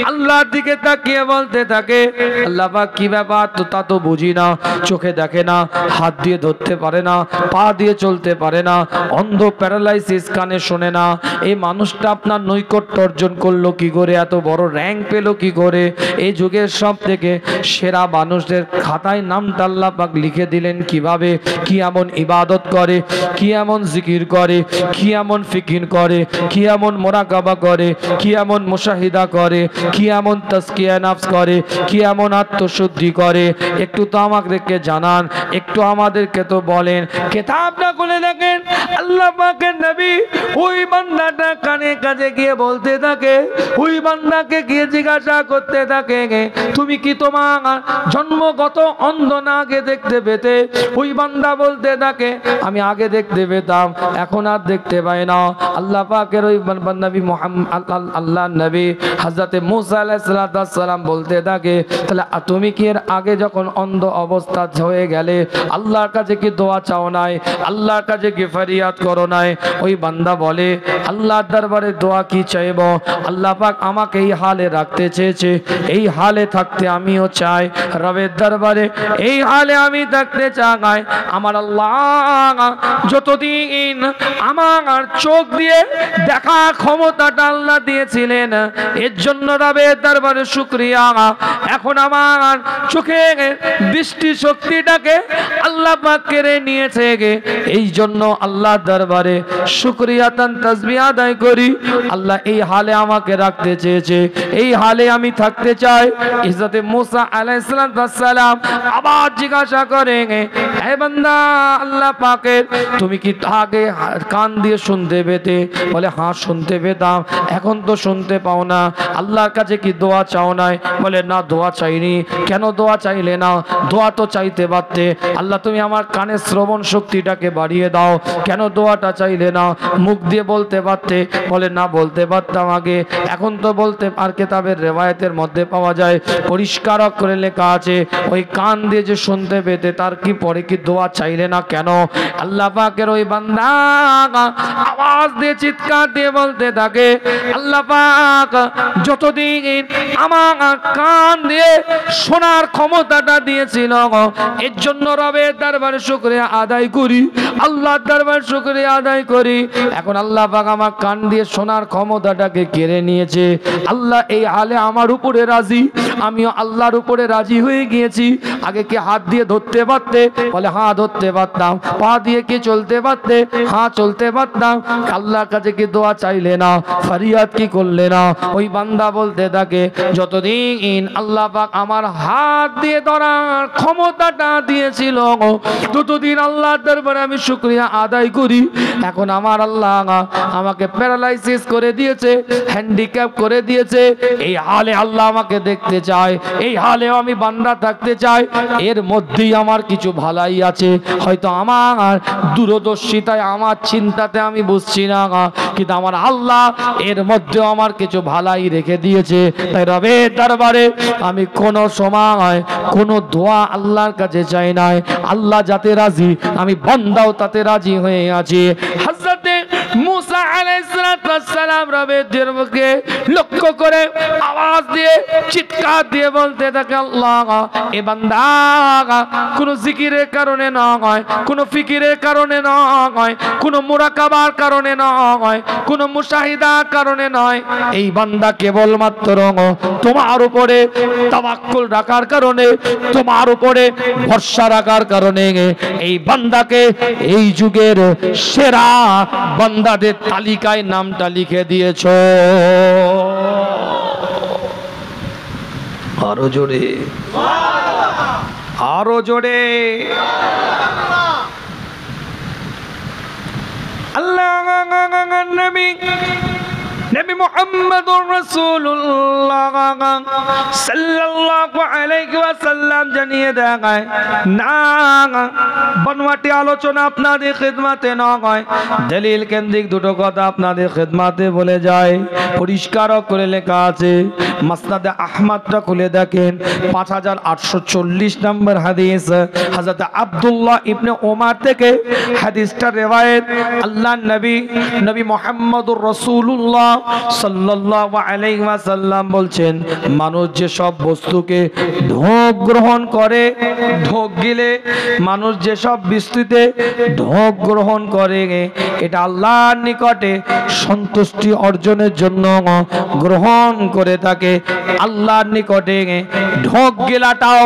আল্লাহর দিকে তাকিয়ে বলতে থাকে, আল্লাহ পাক কি ব্যাপার, তো তা তো বুঝি না, চোখে দেখে না, হাত দিয়ে ধরতে পারে না, পা দিয়ে চলতে পারে না, অন্ধ, প্যারালাইসিস, কানে শোনে না, এই মানুষটা আপনার নৈকট্য অর্জন করলো কি করে, এত বড় র্যাঙ্ক পেল কি করে? এই যুগের সব থেকে সেরা মানুষদের খাতায় নামটা আল্লাহ পাক লিখে দিলেন কিভাবে, কি এমন ইবাদত করে, কি এমন জিকির করে, কি এমন ফিকির করে, কি এমন মুরাকাবা করে, কি এমন মুশাহিদা করে, কি এমন তাজকিয়া নফস করে, কি এমন আত্মশুদ্ধি করে। একটু তো আমাদেরকে জানান, একটু আমাদেরকে তো বলেন। কিতাবটা খুলে দেখেন আল্লাহ পাকের নবী ওই বান্দাটা কানে কাজে গিয়ে বলতে থাকে, ওই বান্দাকে গিয়ে জিজ্ঞাসা করতে থাকে, তুমি কি তোমার জন্মগত অন্ধ না আগে দেখতে পেতে? ওই বান্দা বলতে থাকে, আমি আগে দেখতে পেতাম, এখন আর দেখতে পাই না। আল্লাহ পাকের ওই নবী মুহাম্মদ আল্লাহ নবী হযরত মুসা আলাইহিস সালাম বলতে থাকে, তাহলে তুমি কি এর আগে যখন অন্ধ অবস্থা হয়ে গেলে আল্লাহর কাছে কি দোয়া চাও নাই, আল্লাহর কাছে কি ফরিয়াদ করো নাই? ওই বান্দা বলে, আল্লাহর দরবারে দোয়া কি চাইব, আল্লাহ পাক আমাকে এই হালে রাখতে চেয়েছে, এই হালে থাকতে আমিও চাই, রবের দরবারে এই হালে আমি থাকতে চাই। আমার আল্লাহ যতদিন আমার চোখ দিয়ে দেখার ক্ষমতাটা আল্লাহ দিয়েছিলেন, এর জন্য রবের দরবারে শুকরিয়া। এখন আমার চোখে দৃষ্টি শক্তিটাকে আল্লাহ পাক কেড়ে নিয়েছে, এই জন্য আল্লাহ দরবারে শুকরিয়া তাসবিহ আদায় করি। আল্লাহ এই হালে আমাকে রাখতে চেয়েছে, এই হালে আমি থাকতে চাই। হযরত মুসা আলাইহিস সালাম আবার জিজ্ঞাসা করেন, হে বান্দা, আল্লাহ পাকের তুমি কি আগে কান দিয়ে শুনতে পেতে? বলে, হ্যাঁ শুনতে পেতাম, এখন তো শুনতে পাও না। আল্লাহর কাছে কি দোয়া চাও নাই? বলে, না দোয়া চাইনি। কেন দোয়া চাইলে না? দোয়া তো চাইতে পারতে, আল্লাহ তুমি আমার কানে শ্রবণ শক্তিটাকে বাড়িয়ে দাও, কেন দোয়াটা চাইলে না? মুখ দিয়ে বলতে পারতে। বলে, না বলতে পারতাম আগে, এখন তো বলতে। আর কিতাবের রিওয়ায়াতের মধ্যে পাওয়া যায় পরিষ্কার করে লেখা আছে, ওই কান দিয়ে যে শুনতে পেতে তার কি পরে কি দোয়া চাইলে না কেন? আল্লাহ পাকের ওই বান্দা আওয়াজ দিয়ে চিৎকার দিয়ে বলতে থাকে, আল্লাহ পাক যতদিন আমার কান দিয়ে শোনার ক্ষমতাটা দিয়েছিল, এর জন্য রবের দরবারে শুকরিয়া আদায় করি, আল্লাহর দরবারে শুকরিয়া আদায় করি। এখন আল্লাহ পাক আমার কান দিয়ে শোনার ক্ষমতাটাকে কেড়ে নিয়েছে। আল্লাহ এই হালে আমার উপরে রাজি, আমিও আল্লাহর উপরে রাজি হয়ে গিয়েছি। আগে কি হাত দিয়ে ধরতে পারতে? বলে, হ্যাঁ ধরতে পারতাম। পা দিয়ে কি চলতে পারতে? হ্যাঁ চলতে পারতাম। আল্লাহর কাছে কি দোয়া চাইলে না, ফরিয়াদ কি করলে না? ওই বান্দা বলতে থাকে, যতদিন আল্লাহ পাক আমার হাত দিয়ে ধরার ক্ষমতাটা দিয়েছিল, ততদিন আল্লাহর দরবারে আমি শুকরিয়া আদায় করি। এখন আমার আল্লাহ আমাকে প্যারালাইসিস করে দিয়েছে, হ্যান্ডিক্যাপ করে দিয়েছে, এই হালে আল্লাহ আমাকে দেখতে চায়, এই হালেও আমি বান্দা থাকতে চাই। এর মধ্যেই আমার কিছু ভালাই আছে, হয়তো আমার দূরদর্শিতায়, আমার চিন্তাতে আমি বুঝছি না, কিন্তু আমার আল্লাহ এর মধ্যে আমার কিছু ভালাই রেখে দিয়েছে। তাই রবের দরবারে আমি কোন সময় কোন দোয়া আল্লাহর কাছে চাই নাই, আল্লাহ যাতে রাজি আমি বান্দাও তাতে রাজি হয়ে আছি। হযরতে মুসা আলাইহিস সালাম রবের দরবারে লক্ষ্য করে আওয়াজ দিয়ে চিৎকার দিয়ে বলতে থাকে, আল্লাহ এ বান্দা কোন জিকিরের কারণে নয়, কোন ফিকিরের কারণে নয়, কোন মুরাকাবার কারণে নয়, কোন মুশাহিদার কারণে নয়, এই বান্দা কেবলমাত্র তোমার উপরে তাওয়াক্কুল রাখার কারণে, তোমার উপরে ভরসা রাখার কারণে এই বান্দাকে এই যুগের সেরা বান্দাদের তালিকায় নামটা লিখে দিয়েছো। আরো জোরে, আরো জোরে। আল্লাহ নবী নবী মুহাম্মদুর রাসূলুল্লাহ সাল্লাল্লাহু আলাইহি ওয়াসাল্লাম জানিয়ে দেয়, না বনওয়াটি আলোচনা আপনাদের খিদমতে নয়, দলিল কেন্দ্রিক দুটো কথা আপনাদের খিদমতে বলে যায়। পরিষ্কার করে লেখা আছে, মাসনাদে আহমদটা খুলে দেখেন, 5840 নম্বর হাদিস, হযরত আব্দুল্লাহ ইবনে ওমর থেকে হাদিসটা রিওয়ায়াত। আল্লাহর নবী নবী মুহাম্মদুর রাসূলুল্লাহ সাল্লাল্লাহু আলাইহি ওয়াসাল্লাম বলছেন, মানুষ যে সব বস্তুকে ঢোক গ্রহণ করে, ঢোক গিলে মানুষ যে সব বস্তুতে ঢোক গ্রহণ করে, এটা আল্লাহর নিকটে সন্তুষ্টি অর্জনের জন্য গ্রহণ করে থাকে। আল্লাহর নিকটে ঢোক গেলাটাও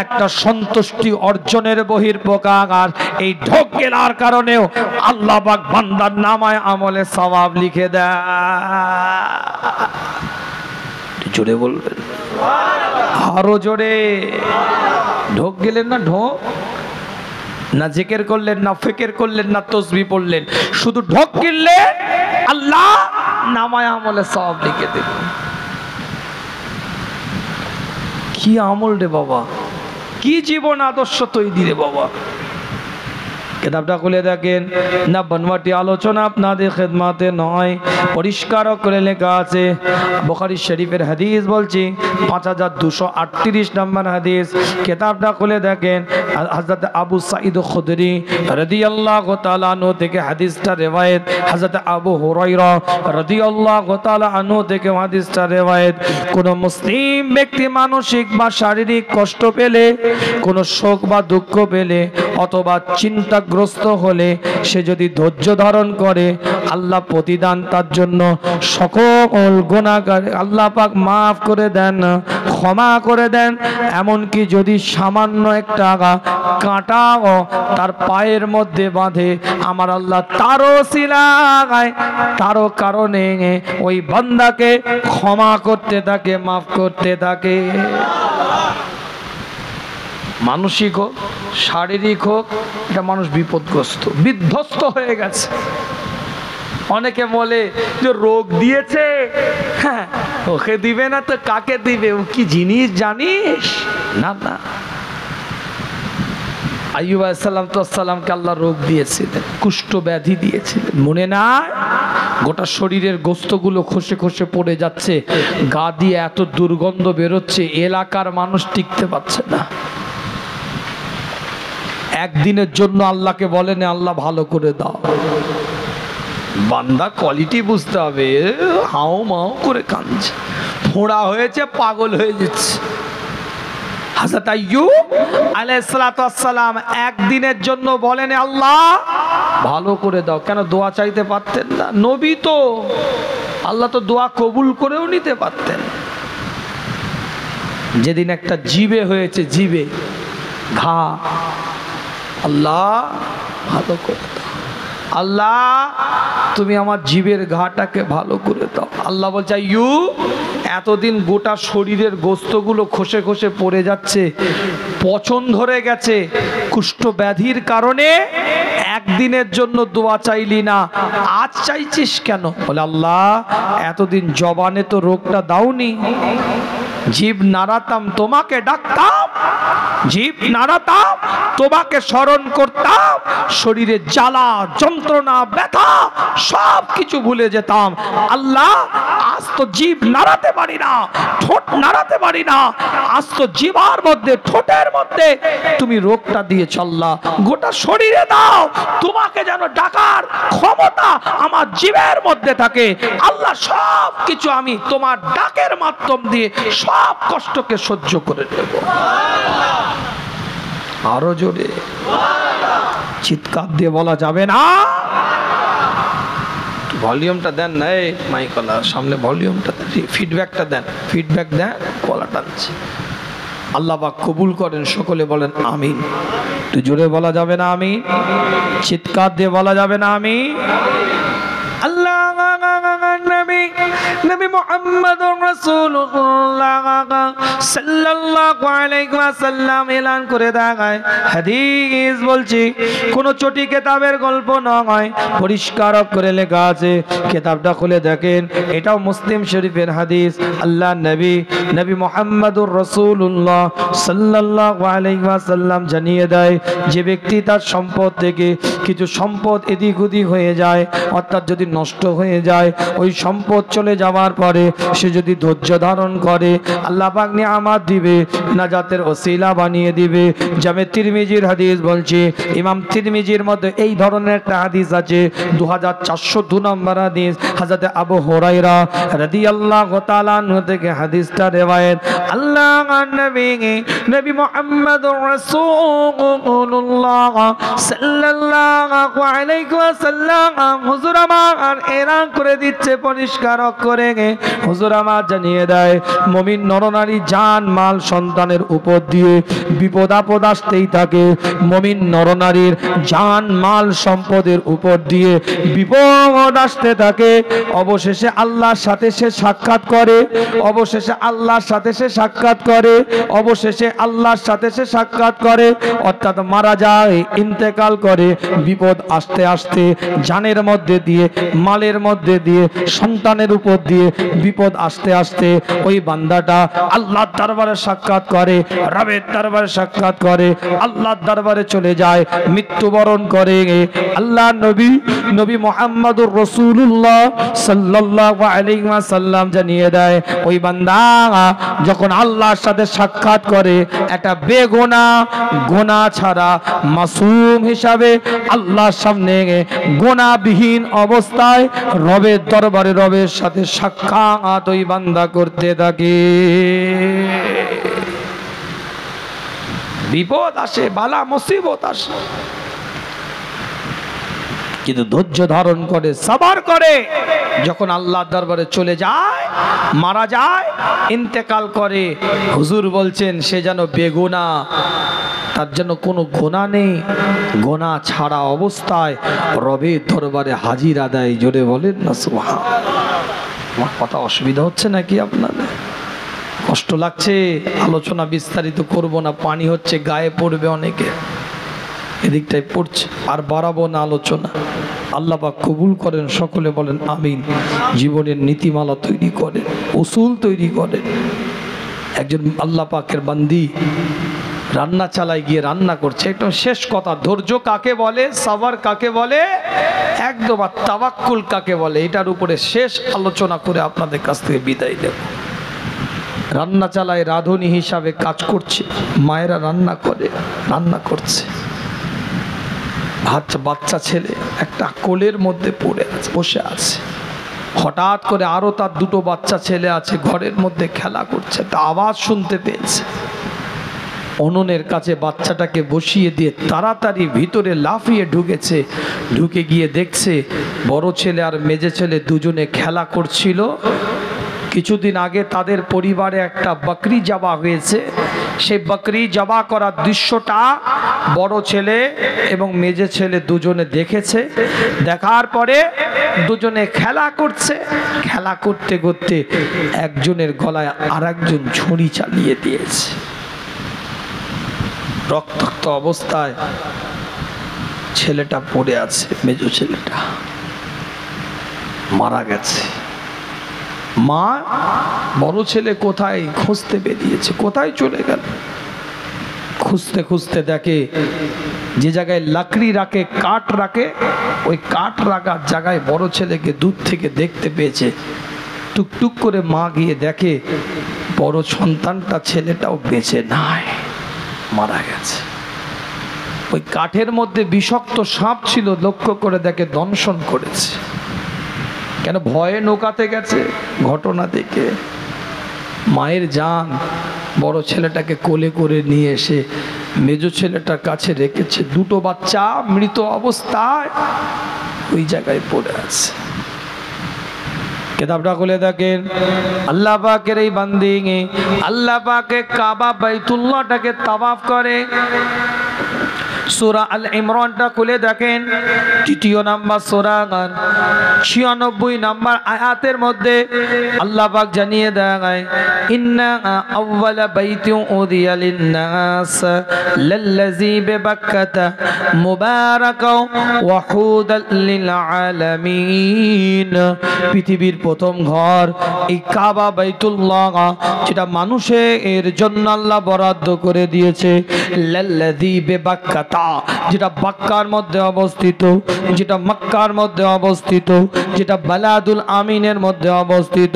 একটা সন্তুষ্টি অর্জনের বহির্প্রকার। এই ঢোক গেলার কারণেও আল্লাহ পাক বান্দার নামায় আমলে সওয়াব লিখে দেয়। জোরে বলবেন, আরো জোরে। ঢোক গেলেন না, ঢোক না জিকির করলেন, না ফিকির করলেন, না তাসবিহ পড়লেন, শুধু ঢোক গিললে আল্লাহ নামায় আমলে সওয়াব লিখে দেবে। কি আমল রে বাবা, কি জীবন আদর্শ তৈরি রে বাবা। কিতাবটা খুলে দেখেন, না বনওয়াটি আলোচনা আপনাদের খিদমতে নয়, পরিষ্কার করে লেখা আছে। বুখারী শরীফের হাদিস বলছি, 5238 নম্বর হাদিস। কিতাবটা খুলে দেখেন, হযরত আবু সাঈদ খুদরি রাদিয়াল্লাহু তাআলা আনহু থেকে হাদিসটা রিওয়ায়াত, হযরত আবু হুরায়রা রাদিয়াল্লাহু তাআলা আনহু থেকে হাদিসটা রিওয়ায়াত। কোন মুসলিম ব্যক্তি মানসিক বা শারীরিক কষ্ট পেলে, কোন শোক বা দুঃখ পেলে, অথবা চিন্তাগ্রস্ত হলে, সে যদি ধৈর্য ধারণ করে, আল্লাহ প্রতিদান তার জন্য সকল গুনাহগার আল্লাহ পাক মাফ করে দেন, ক্ষমা করে দেন। এমনকি যদি সামান্য একটা কাঁটাও তার পায়ের মধ্যে বাঁধে, আমার আল্লাহ তারও সিলায়, তারও কারণে ওই বান্দাকে ক্ষমা করতে থাকে, মাফ করতে থাকে। মানসিক হোক, শারীরিক হোক, এটা মানুষ বিপদগ্রস্ত, বিধ্বস্ত হয়ে গেছে। অনেকে বলে যে রোগ দিয়েছে, হ্যাঁ ওকে দিবে না তো কাকে দিবে, ও কি জিনিস জানিস? না না, আইয়ুব আলাইহিস সালামকে আল্লাহ রোগ দিয়েছিলেন, কুষ্ঠ ব্যাধি দিয়েছিলেন, মনে না? গোটা শরীরের গোস্তগুলো খসে খসে পড়ে যাচ্ছে, গা দিয়ে এত দুর্গন্ধ বেরোচ্ছে, এলাকার মানুষ টিকতে পারছে না। একদিনের জন্য আল্লাহকে বলেন, আল্লাহ ভালো করে দাও। বান্দা কোয়ালিটি বুঝতে হবে, হাও মাও করে কাঁদছে, ফোঁড়া হয়েছে, পাগল হয়ে যাচ্ছে। হযরত আইয়ুব আলাইহিস সালাম একদিনের জন্য বলেন, আল্লাহ ভালো করে দাও। কেন দোয়া চাইতে পারতেন না? নবী তো, আল্লাহ তো দোয়া কবুল করেও নিতে পারতেন। যেদিন একটা জিবে হয়েছে, জিবে ঘা, আল্লাহ ভালো করে দাও। আল্লাহ তুমি আমার জীবের ঘাটাকে ভালো করে দাও। আল্লাহ বলছে এতদিন গোটা শরীরের গোস্তগুলো খসে খসে পড়ে যাচ্ছে, পচন ধরে গেছে কুষ্ঠ ব্যাধির কারণে, একদিনের জন্য দোয়া চাইলি না, আজ চাইছিস কেন? বলে আল্লাহ এতদিন জবানে তো রোগটা দাওনি, জিভ নাড়াতাম তোমাকে ডাকতাম, জিভ নাড়াতাম তোমাকে স্মরণ করতাম, শরীরে জ্বালা যন্ত্রণা ব্যথা সব কিছু ভুলে যেতাম। আল্লাহ আজ তো জিভ নাড়াতে পারি না, ঠোঁট নাড়াতে পারি না, আজ তো জিভার মধ্যে ঠোঁটের মধ্যে তুমি রোগটা দিয়ে চললা, গোটা শরীরে দাও, তোমাকে যেন ডাকার ক্ষমতা আমার জিভের মধ্যে থাকে। আল্লাহ সব কিছু আমি তোমার ডাকের মাধ্যম দিয়ে সব কষ্টকে সহ্য করে নেব। আরো জোরে চিৎকার দিয়ে বলা যাবে না? ভলিউমটা দেন না, এই মাইকলা সামনে ভলিউমটা দেন, ফিডব্যাকটা দেন, ফিডব্যাক দেন, গলা টানছে। আল্লাহ পাক কবুল করেন, সকলে বলেন আমিন। তুই জোরে বলা যাবে না আমিন? চিৎকার দিয়ে বলা যাবে না আমিন? আল্লাহ নবী মুহাম্মদুর রাসূলুল্লাহ সাল্লাল্লাহু আলাইহি ওয়াসাল্লাম এলান করে দেখায়, হাদিস বলছি কোন চটি কিতাবের গল্প নয়, পরিষ্কার করে লেখা আছে, কিতাবটা খুলে দেখেন, এটাও মুসলিম শরীফের হাদিস। আল্লাহ নবী মুহাম্মদুর রাসূলুল্লাহ সাল্লাল্লাহু আলাইহি ওয়াসাল্লাম জানিয়ে দেয়, যে ব্যক্তি তার সম্পদ থেকে কিছু সম্পদ এদিক ওদিক হয়ে যায়, অর্থাৎ যদি নষ্ট হয়ে যায়, ওই সম্পদ চলে যাওয়ার পরে সে যদি ধৈর্য ধারণ করে, আল্লাহ পাক নিয়ামত দিবে, নাজাতের ওসিলা বানিয়ে দিবে। জামে তিরমিজির হাদিস বলছি, ইমাম তিরমিজির মধ্যে এই ধরনের একটা হাদিস আছে, 2402 নম্বর হাদিস, হযরত আবু হুরায়রা রাদিয়াল্লাহু তাআলা আনহু থেকে হাদিসটা রিওয়ায়াত। আল্লাহর নবী মুহাম্মদুর রাসূলুল্লাহ সাল্লাল্লাহু আলাইহি ওয়াসাল্লাম হুজুর আমার এলান করে দিচ্ছে পরিষ্কার করে, হুজুর আমার জানিয়ে দেয়, মুমিন নরনারী জান মাল সন্তানের উপর দিয়ে বিপদ আপদ আসতেই থাকে, মুমিন নরনারীর জান মাল সম্পদের উপর দিয়ে বিপদ আসতে থাকে, অবশেষে আল্লাহর সাথে সে সাক্ষাৎ করে, অবশেষে আল্লাহর সাথে সে সাক্ষাৎ করে, অবশেষে আল্লাহর সাথে সে সাক্ষাৎ করে, অর্থাৎ মারা যায়, ইন্তেকাল করে। বিপদ আসতে আসতে জানের মধ্যে দিয়ে, মালের মধ্যে দিয়ে, সন্তানের উপর দিয়ে বিপদ আসতে আসতে ওই বান্দাটা আল্লাহর দরবারে সাক্ষাৎ করে, রবের দরবারে সাক্ষাৎ করে, আল্লাহর দরবারে চলে যায়, মৃত্যুবরণ করে। আল্লাহ নবী মুহাম্মদুর রাসূলুল্লাহ সাল্লাল্লাহু আলাইহি ওয়াসাল্লাম জানিয়ে দেয়, ওই বান্দা যখন আল্লাহর সাথে সাক্ষাৎ করে, একটা বেগুনাহ, গুনাহ ছাড়া মাসুম হিসাবে আল্লাহর সামনে গুনাহবিহীন অবস্থায় রবের দরবারে রবের সাথে সাক্ষাৎ ওই বান্দা করতে থাকে। বিপদ আসে, বালা মুসিবত আসে, কিন্তু ধৈর্য ধারণ করে, সবর করে, যখন আল্লাহর দরবারে চলে যায়, মারা যায়, ইন্তেকাল করে, হুজুর বলছেন সে যেন বেগুনাহ, তার জন্য কোনো গুনাহ নেই, গুনাহ ছাড়া অবস্থায় রবের দরবারে হাজির আদায়। জোরে বলেন না সুবহানাল্লাহ। আমার কথা অসুবিধা হচ্ছে নাকি আপনাদের? কষ্ট লাগছে? আলোচনা বিস্তারিত করব না, পানি হচ্ছে, গায়ে পড়বে অনেকে, এদিকটাই পড়ছে, আর বাড়াবো না আলোচনা। আল্লাহ পাক কবুল করেন, সকলে বলেন আমিন। জীবনের নীতিমালা তৈরি করেন, উসুল তৈরি করেন। একজন আল্লাহ পাকের বান্দি রান্না চালায় গিয়ে রান্না করছে, একদম শেষ কথা, ধৈর্য কাকে বলে, সাবর কাকে বলে, একদম আর তাওয়াক্কুল কাকে বলে, এটার উপরে শেষ আলোচনা করে আপনাদের কাছ থেকে বিদায় দেব। রান্না চালায়, রাঁধুনি হিসাবে কাজ করছে, মায়েরা রান্না করে, রান্না করছে, বাচ্চা ছেলে একটা কোলের মধ্যে পড়ে আছে, বসে আছে, হঠাৎ করে আরো তার দুটো বাচ্চা ছেলে আছে ঘরের মধ্যে খেলা করছে, তা আওয়াজ শুনতে পেয়েছে, উনুনের কাছে বাচ্চাটাকে বসিয়ে দিয়ে তাড়াতাড়ি ভিতরে লাফিয়ে ঢুকেছে, ঢুকে গিয়ে দেখছে বড় ছেলে আর মেজে ছেলে দুজনে খেলা করছিল, কিছুদিন আগে তাদের পরিবারে একটা বকরি জবা হয়েছে। সেই বকরি জবা করার দৃশ্যটা বড় ছেলে এবং মেজে ছেলে দুজনে দেখেছে। দেখার পরে দুজনে খেলা করছে। খেলা করতে করতে একজনের গলায় আর একজন ছুরি চালিয়ে দিয়েছে। রক্তাক্ত অবস্থায় ছেলেটা পড়ে আছে, মেজো ছেলেটা মারা গেছে। মা বড় ছেলে কোথায় খুঁজতে বেরিয়েছে, কোথায় চলে গেল। খুঁজতে খুঁজতে দেখে যে জায়গায় লাকড়ি রাখে, কাঠ রাখে, ওই কাঠ রাখার জায়গায় বড় ছেলেকে দূর থেকে দেখতে পেয়েছে। টুকটুক করে মা গিয়ে দেখে বড় সন্তানটা, ছেলেটাও বেঁচে নাই, মারা গেছে। ওই কাঠের মধ্যে বিষাক্ত সাপ ছিল, লক্ষ্য করে দেখে দংশন করেছে। কেন? ভয়ে নৌকাতে গেছে। ঘটনা দেখে মায়ের জান বড় ছেলেটাকে কোলে করে নিয়ে এসে মেজো ছেলেটার কাছে রেখেছে। দুটো বাচ্চা মৃত অবস্থায় ওই জায়গায় পড়ে আছে। কিতাবটা খুলে দেখেন, আল্লাহ পাকের এই বান্দি আল্লাহ পাকে কাবা বাইতুল্লাহটাকে তাওয়াফ করে। সূরা আল ইমরানটা খুলে দেখেন, ৩য় নাম্বার সূরা ৯৬ নাম্বার আয়াতের মধ্যে আল্লাহ পাক জানিয়ে দেয়, ইন্না আউওয়ালা বাইতিন উদিয়া লিন-নাস লাল্লাযী বিবাক্কাতা মুবারাকাও ওয়া হুদাল লিল আলামিন। পৃথিবীর প্রথম ঘর এই কাবা বাইতুল্লাহ, যেটা মানুষের জন্য আল্লাহ বরাদ্দ করে দিয়েছে। লাল্লাযী বিবাক্কাতা, যেটা বাক্কার মধ্যে অবস্থিত, যেটা মক্কার মধ্যে অবস্থিত, যেটা বালাদুল আমিনের মধ্যে অবস্থিত।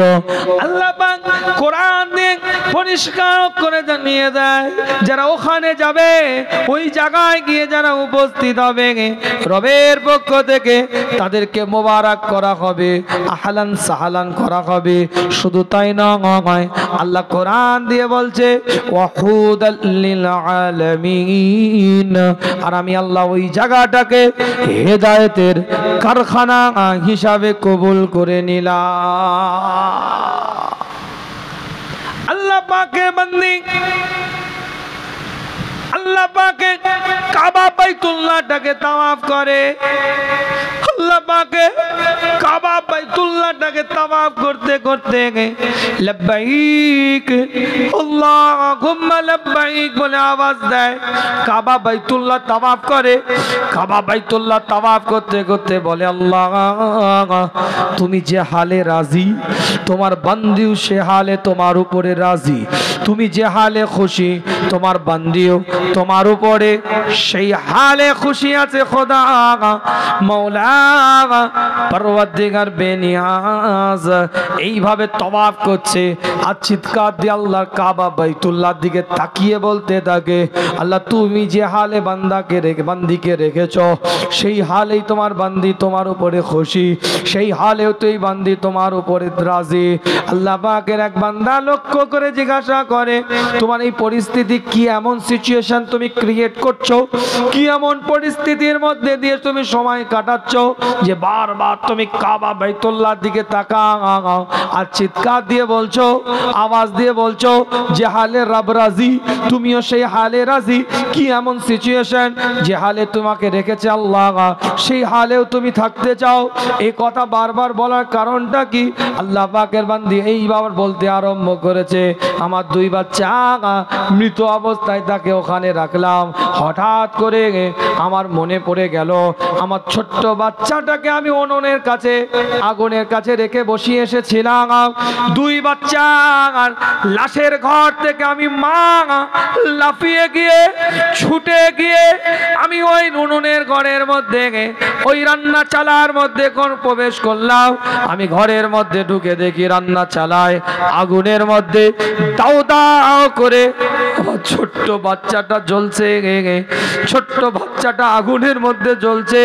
আল্লাহ পাক কোরআন দিয়ে পরিষ্কার করে জানিয়ে দেয়, যারা ওখানে যাবে, ওই জায়গায় গিয়ে যারা উপস্থিত হবে, রবের পক্ষ থেকে তাদেরকে মোবারক করা হবে, আহলান সাহলান করা হবে। শুধু তাই নয়, আল্লাহ কোরআন দিয়ে বলছে ওয়াহুদাল লিল আলামিন, আর আমি আল্লাহ ওই জায়গাটাকে হেদায়েতের কারখানা হিসাবে কবুল করে নিলাম। আল্লাহ পাকের বান্দি, আল্লাহ পাকে কাবা বাইতুল্লাহটাকে তাওয়াফ করে। আল্লাহ পাকে কাবা বাইতুল্লাহটাকে তাওয়াফ করতে করতে লব্বাইক আল্লাহুম্মা লব্বাইক বলে আওয়াজ দেয়। কাবা বাইতুল্লাহ তাওয়াফ করে। কাবা বাইতুল্লাহ তাওয়াফ করতে করতে বলে, আল্লাহ তুমি যে হালে রাজি, তোমার বান্দিও সে হালে তোমার উপরে রাজি। তুমি যে হালে খুশি, তোমার বান্দিও তোমার উপরে সেই হালে খুশি আছে। খোদা মৌলা পরওয়ারদিগার বেনিয়াজ এইভাবে তওয়াফ করছে আর চিৎকার দিয়ে আল্লাহর কাবা বাইতুল্লাহর দিকে তাকিয়ে বলতে থাকে, আল্লাহ তুমি যে হালে বান্দিকে রেখেছো, সেই হালেই তোমার বান্দি তোমার উপরে খুশি, সেই হালেও তুই বান্দি তোমার উপরে রাজি। আল্লাহ পাকের এক বান্দা লক্ষ্য করে জিজ্ঞাসা করে, তোমার এই পরিস্থিতি কি, এমন সিচুয়েশন তুমি ক্রিয়েট করছো, কি এমন পরিস্থিতির মধ্যে দিয়ে তুমি সময় কাটাচ্ছ যে বারবার তুমি কাবা বাইতুল্লাহর দিকে তাকাও আর চিৎকার দিয়ে বলছো, আওয়াজ দিয়ে বলছো যে হালে রব রাজি, তুমিও সেই হালে রাজি। কি এমন সিচুয়েশন যে হালে তোমাকে রেখেছে আল্লাহ, সেই হালেও তুমি থাকতে চাও? এই কথা বারবার বলার কারণটা কি? আল্লাহ পাকের বান্দি এইবার বলতে আরম্ভ করেছে, আমার দুই বাচ্চা মৃত অবস্থায় তাকে ওখানে রাখলাম, হঠাৎ করে আমার মনে পড়ে গেল আমার ছোট্ট বাচ্চাটাকে আমি উনুনের কাছে, আগুনের কাছে রেখে বসিয়ে এসেছিলাম। দুই বাচ্চা লাশের ঘর থেকে আমি মা লাফিয়ে গিয়ে ছুটে গিয়ে আমি ওই উনুনের ঘরের মধ্যে, ওই রান্না চালার মধ্যে প্রবেশ করলাম। আমি ঘরের মধ্যে ঢুকে দেখি রান্না চালায় আগুনের মধ্যে দাও দাও করে ছোট্ট বাচ্চাটা জ্বলছে, ছোট্ট বাচ্চাটা আগুনের মধ্যে জ্বলছে।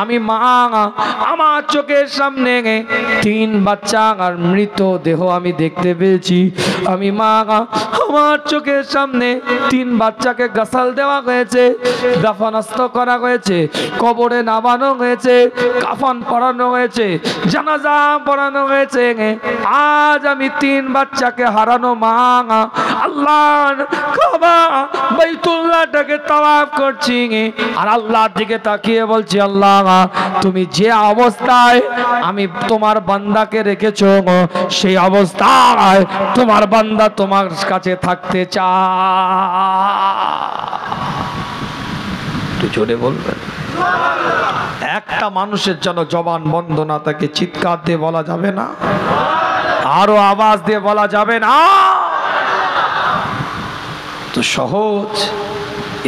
আমি মা আমার চোখের সামনে 3 বাচ্চা আর মৃত দেহ আমি দেখতে পেয়েছি। আমি মা আমার চোখের সামনে 3 বাচ্চাকে গাসাল দেওয়া হয়েছে, দাফনাস্ত করা হয়েছে, কবরে নামানো হয়েছে, কাফন পরানো হয়েছে, জানাজা পড়ানো হয়েছে। আজ আমি 3 বাচ্চাকে হারানো মা আল্লাহর কাবা বাইতুল্লাহটাকে তাওয়াফ করছি আর আল্লাহর দিকে তাকিয়ে বলছি, আল্লাহ তুমি যে অবস্থায় আমি তোমার বান্দাকে রেখেছো সেই অবস্থায় তোমার বান্দা তোমার কাছে থাকতে চায়। জোরে বলবেন। একটা মানুষের জন্য জবান বন্ধ না থাকে, চিৎকার দিয়ে বলা যাবে না, আরো আওয়াজ দিয়ে বলা যাবে না। তো সহজ,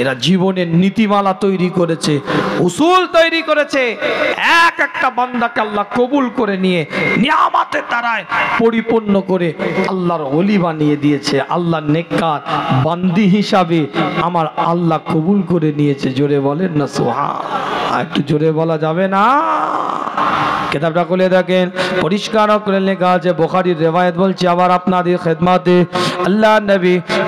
এরা জীবনের নীতিমালা তৈরি করেছে, উসুল তৈরি করেছে। এক একটা বান্দাকে আল্লাহ কবুল করে নিয়ে নিয়ামতের দ্বারায় পরিপূর্ণ করে আল্লাহর ওলি বানিয়ে দিয়েছে। আল্লাহ নেককার বান্দি হিসাবে আমার আল্লাহ কবুল করে নিয়েছে। জোরে বলেন না সুবহান। একটু জোরে বলা যাবে না। কিতাবটা খুলে দেখেন, পরিষ্কার করে লেখা আছে, বুখারীর রিওয়ায়াত বলছি আবার আপনাদের খেদমতে, আল্লাহ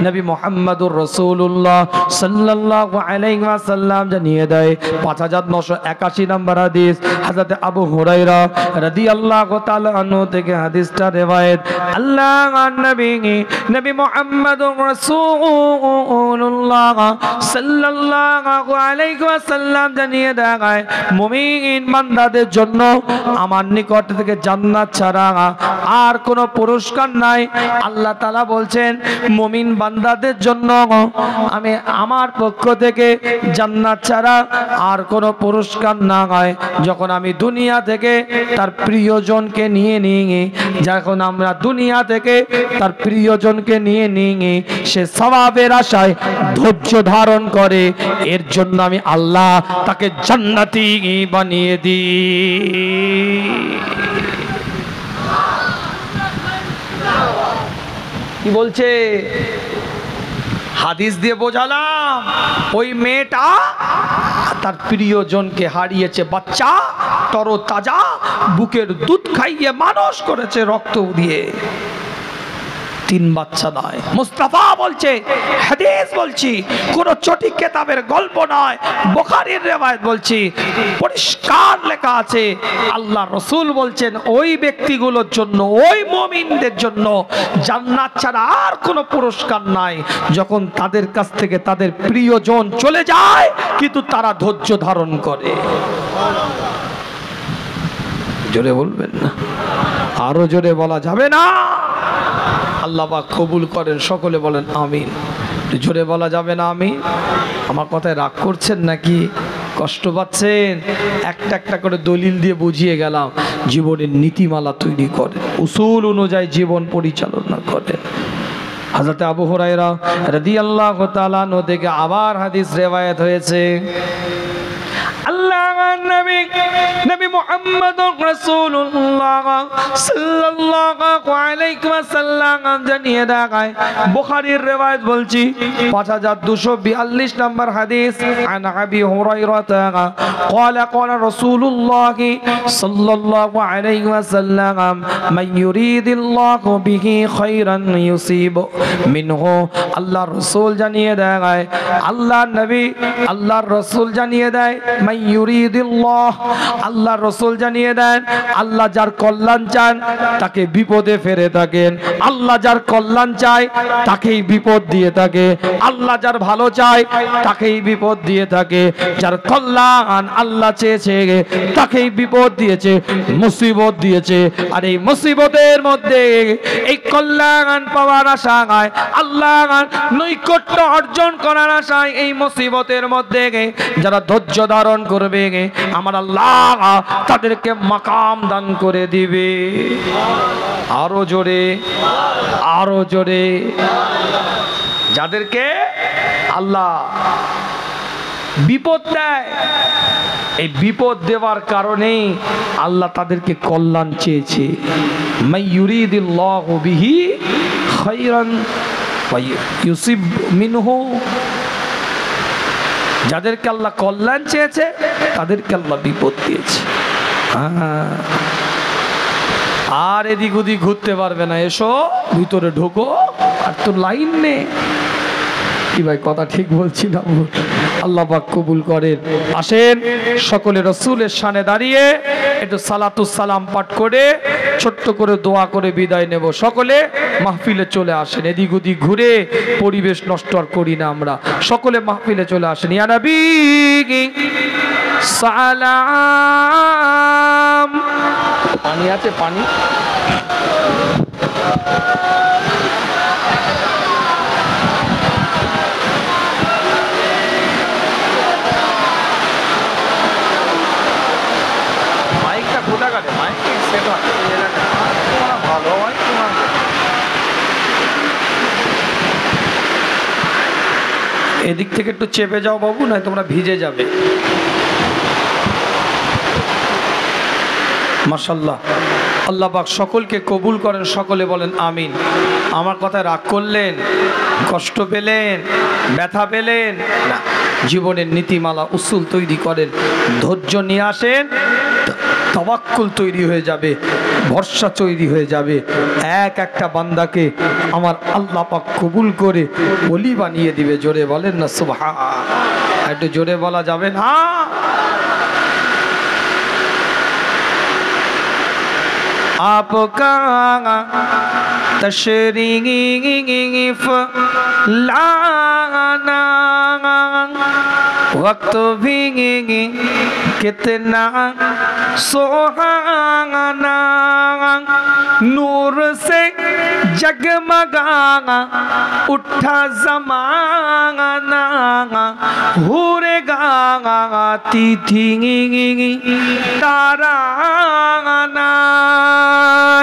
নবী মুহাম্মদুর রাসূলুল্লাহ সাল্লাল্লাহু আলাইহি ওয়াসাল্লাম জানিয়ে দেয় 5981 নম্বর হাদিস, হযরত আবু হুরায়রা রাদিয়াল্লাহু তাআলা আনহু থেকে হাদিসটা রিওয়ায়াত। আল্লাহর নবী মুহাম্মদুর রাসূলুল্লাহ সাল্লাল্লাহু আলাইহি ওয়াসাল্লাম জানিয়ে দেয়, মুমিন বান্দাদের জন্য আমার নিকট থেকে জান্নাত ছাড়া আর কোনো পুরস্কার নাই। আল্লাহ তাআলা বলছেন মুমিন বান্দাদের জন্য আমি আমার পক্ষ থেকে জান্নাত ছাড়া আর কোনো পুরস্কার না হয়। যখন আমি দুনিয়া থেকে তার প্রিয়জনকে নিয়ে নিই, যখন আমরা দুনিয়া থেকে তার প্রিয়জনকে নিয়ে নিই, সে সওয়াবের আশায় ধৈর্য ধারণ করে, এর জন্য আমি আল্লাহ তাকে জান্নাতি বানিয়ে দিই। কি বলছে? হাদিস দিয়ে বোঝালাম, ওই মেয়েটা তার প্রিয়জনকে হারিয়েছে, বাচ্চা তরতাজা বুকের দুধ খাইয়ে মানুষ করেছে রক্ত দিয়ে। 3 বাচ্চা নয়, মুস্তাফা বলছে, হাদিস বলছি, কোন চটি কিতাবের গল্প নয়, বুখারীর রিওয়ায়াত বলছি, পরিষ্কার লেখা আছে। আল্লাহ রাসূল বলছেন ওই ব্যক্তিগুলোর জন্য, ওই মুমিনদের জন্য জান্নাত ছাড়া আর কোনো পুরস্কার নাই, যখন তাদের কাছ থেকে তাদের প্রিয়জন চলে যায় কিন্তু তারা ধৈর্য ধারণ করে। জোরে বলবেন না, আরো জোরে বলা যাবে না। আল্লাহ পাক কবুল করেন, সকলে বলেন আমিন। জোরে বলা যাবে না আমিন? আমার কথায় রাগ করছেন নাকি, কষ্ট পাচ্ছেন? একটা একটা করে দলিল দিয়ে বুঝিয়ে গেলাম। জীবনের নীতিমালা তৈরি করেন, উসুল অনুযায়ী জীবন পরিচালনা করেন। হযরত আবু হুরায়রা রাদিয়াল্লাহু তাআলা আনহু থেকে আবার হাদিস রিওয়ায়াত হয়েছে, আল্লাহর নবী মুহাম্মদুর রাসূলুল্লাহ সাল্লাল্লাহু আলাইহি ওয়াসাল্লাম জানিয়ে দেয়, বুখারীর রিওয়ায়াত বলছি 5242 নম্বর হাদিস, আন আবি হুরায়রা ক্বালা ক্বালা রাসূলুল্লাহ সাল্লাল্লাহু আলাইহি ওয়াসাল্লাম মান ইউরিদিল্লাহু বিহি খায়রান ইউসিব মিনহু। আল্লাহর রাসূল জানিয়ে দেয়, আল্লাহর রাসূল জানিয়ে দেয়, আল্লাহর রাসূল জানিয়ে দেন, আল্লাহ যার কল্যাণ চান তাকে বিপদে ফেরে থাকেন, আল্লাহ যার কল্যাণ চায় তাকেই বিপদ দিয়ে থাকে, আল্লাহ যার ভালো চায় তাকেই বিপদ দিয়ে থাকে, যার কল্যাণ আল্লাহ চেয়েছে তাকেই বিপদ দিয়েছে, মুসিবত দিয়েছে। আর এই মুসিবতের মধ্যে এই কল্যাণ পাওয়ার আশায়, আল্লাহ নৈকট্য অর্জন করার আশায় এই মুসিবতের মধ্যে যারা ধৈর্য ধারণ করবে আমার আল্লাহ তাদেরকে মাকাম দান করে দিবে। আরো জোরে, আরো জোরে। যাদেরকে আল্লাহ বিপদ দেয়, এই বিপদ দেওয়ার কারণেই আল্লাহ তাদেরকে কল্যাণ চেয়েছে। মাই ইউরিদিল্লাহু বিহি খায়রান ইউসিব মিনহু, যাদেরকে আল্লাহ কল্যাণ চেয়েছে তাদেরকে আল্লাহ বিপদ দিয়েছে। আর এদিক ওদিক ঘুরতে পারবে না, এসো ভিতরে ঢোকো, আর তো লাইন নেই। কি ভাই কথা ঠিক বলছি না? আল্লাহ পাক কবুল করেন। আসেন সকলে রসুলের শানে দাঁড়িয়ে একটু সালাতুস সালাম পাঠ করে ছোট্ট করে দোয়া করে বিদায় নেব। সকলে মাহফিলে চলে আসেন, এদিক ওদিক ঘুরে পরিবেশ নষ্ট আর করি না আমরা। সকলে মাহফিলে চলে আসেন। ইয়া নবী সালাম। পানি আছে? পানি এদিক থেকে একটু চেপে যাও বাবু, নয় তোমরা ভিজে যাবে। মাশাআল্লাহ, আল্লাহ পাক সকলকে কবুল করেন। সকলে বলেন আমিন। আমার কথায় রাগ করলেন, কষ্ট পেলেন, ব্যথা পেলেন না। জীবনের নীতিমালা উসুল তৈরি করেন, ধৈর্য নিয়ে আসেন, তাওয়াক্কুল তৈরি হয়ে যাবে, ভরসা তৈরি হয়ে যাবে। এক একটা বান্দাকে আমার আল্লাহ পাক কবুল করে ওলি বানিয়ে দিবে। জোরে বলেন না সুবহান। একটু জোরে বলা যাবে না? आपका तशरीफ लाना वक्त भी कितना सुहाना, नूर से जगमगा उठा ज़माना, हूरे गाती थी ताराना।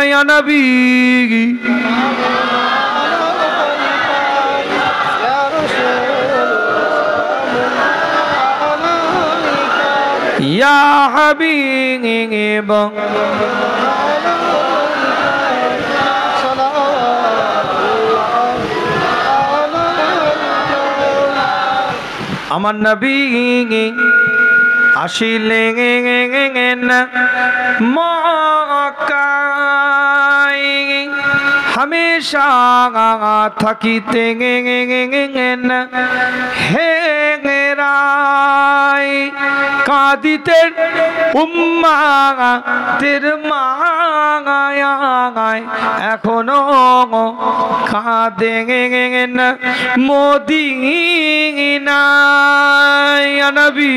या नबी या हबीब আমার নবী আসিলেন মক্কায়, हमेशा থাকিতে হেরাই, কাঁদিতেন উম্মাতের মায়ায়, এখনো কাঁদেন মদিনায়। ইয়া নবী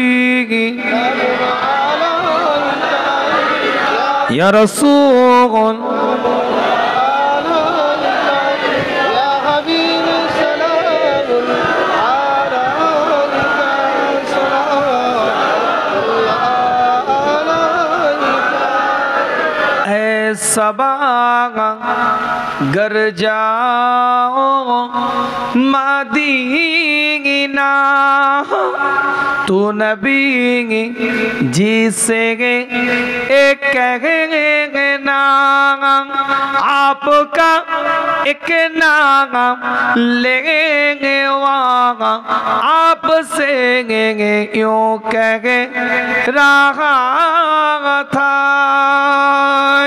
ইয়া রাসূল सबा गर जाओ मदीना, तू नबी जिसे एक कहना, आपका एक नाम लेंगे वहाँ आपसे यूं कह रहा था।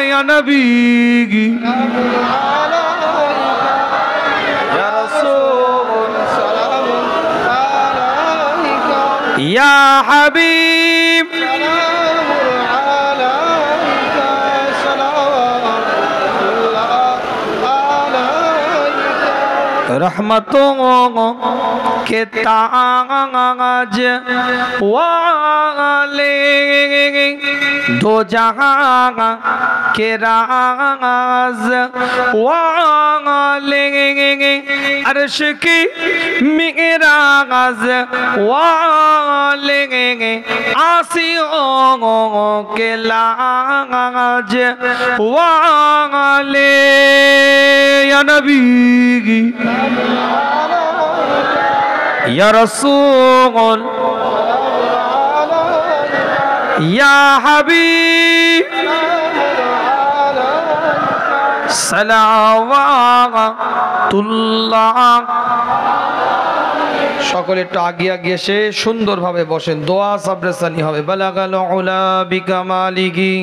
या नबी या रसूल या हबीब रहमतों के ताज वाले, दो जहां के राज वाले, अर्श की मिराज वाले, आसियों के लाज वाले। या नबी या रसूल या हबीब সালাওয়াতুল্লাহ। সকলে একটু আগিয়ে আগিয়ে এসে সুন্দরভাবে বসেন, দোয়া সাবরেসানি হবে। বালাগাল উলা বিকামালিহি।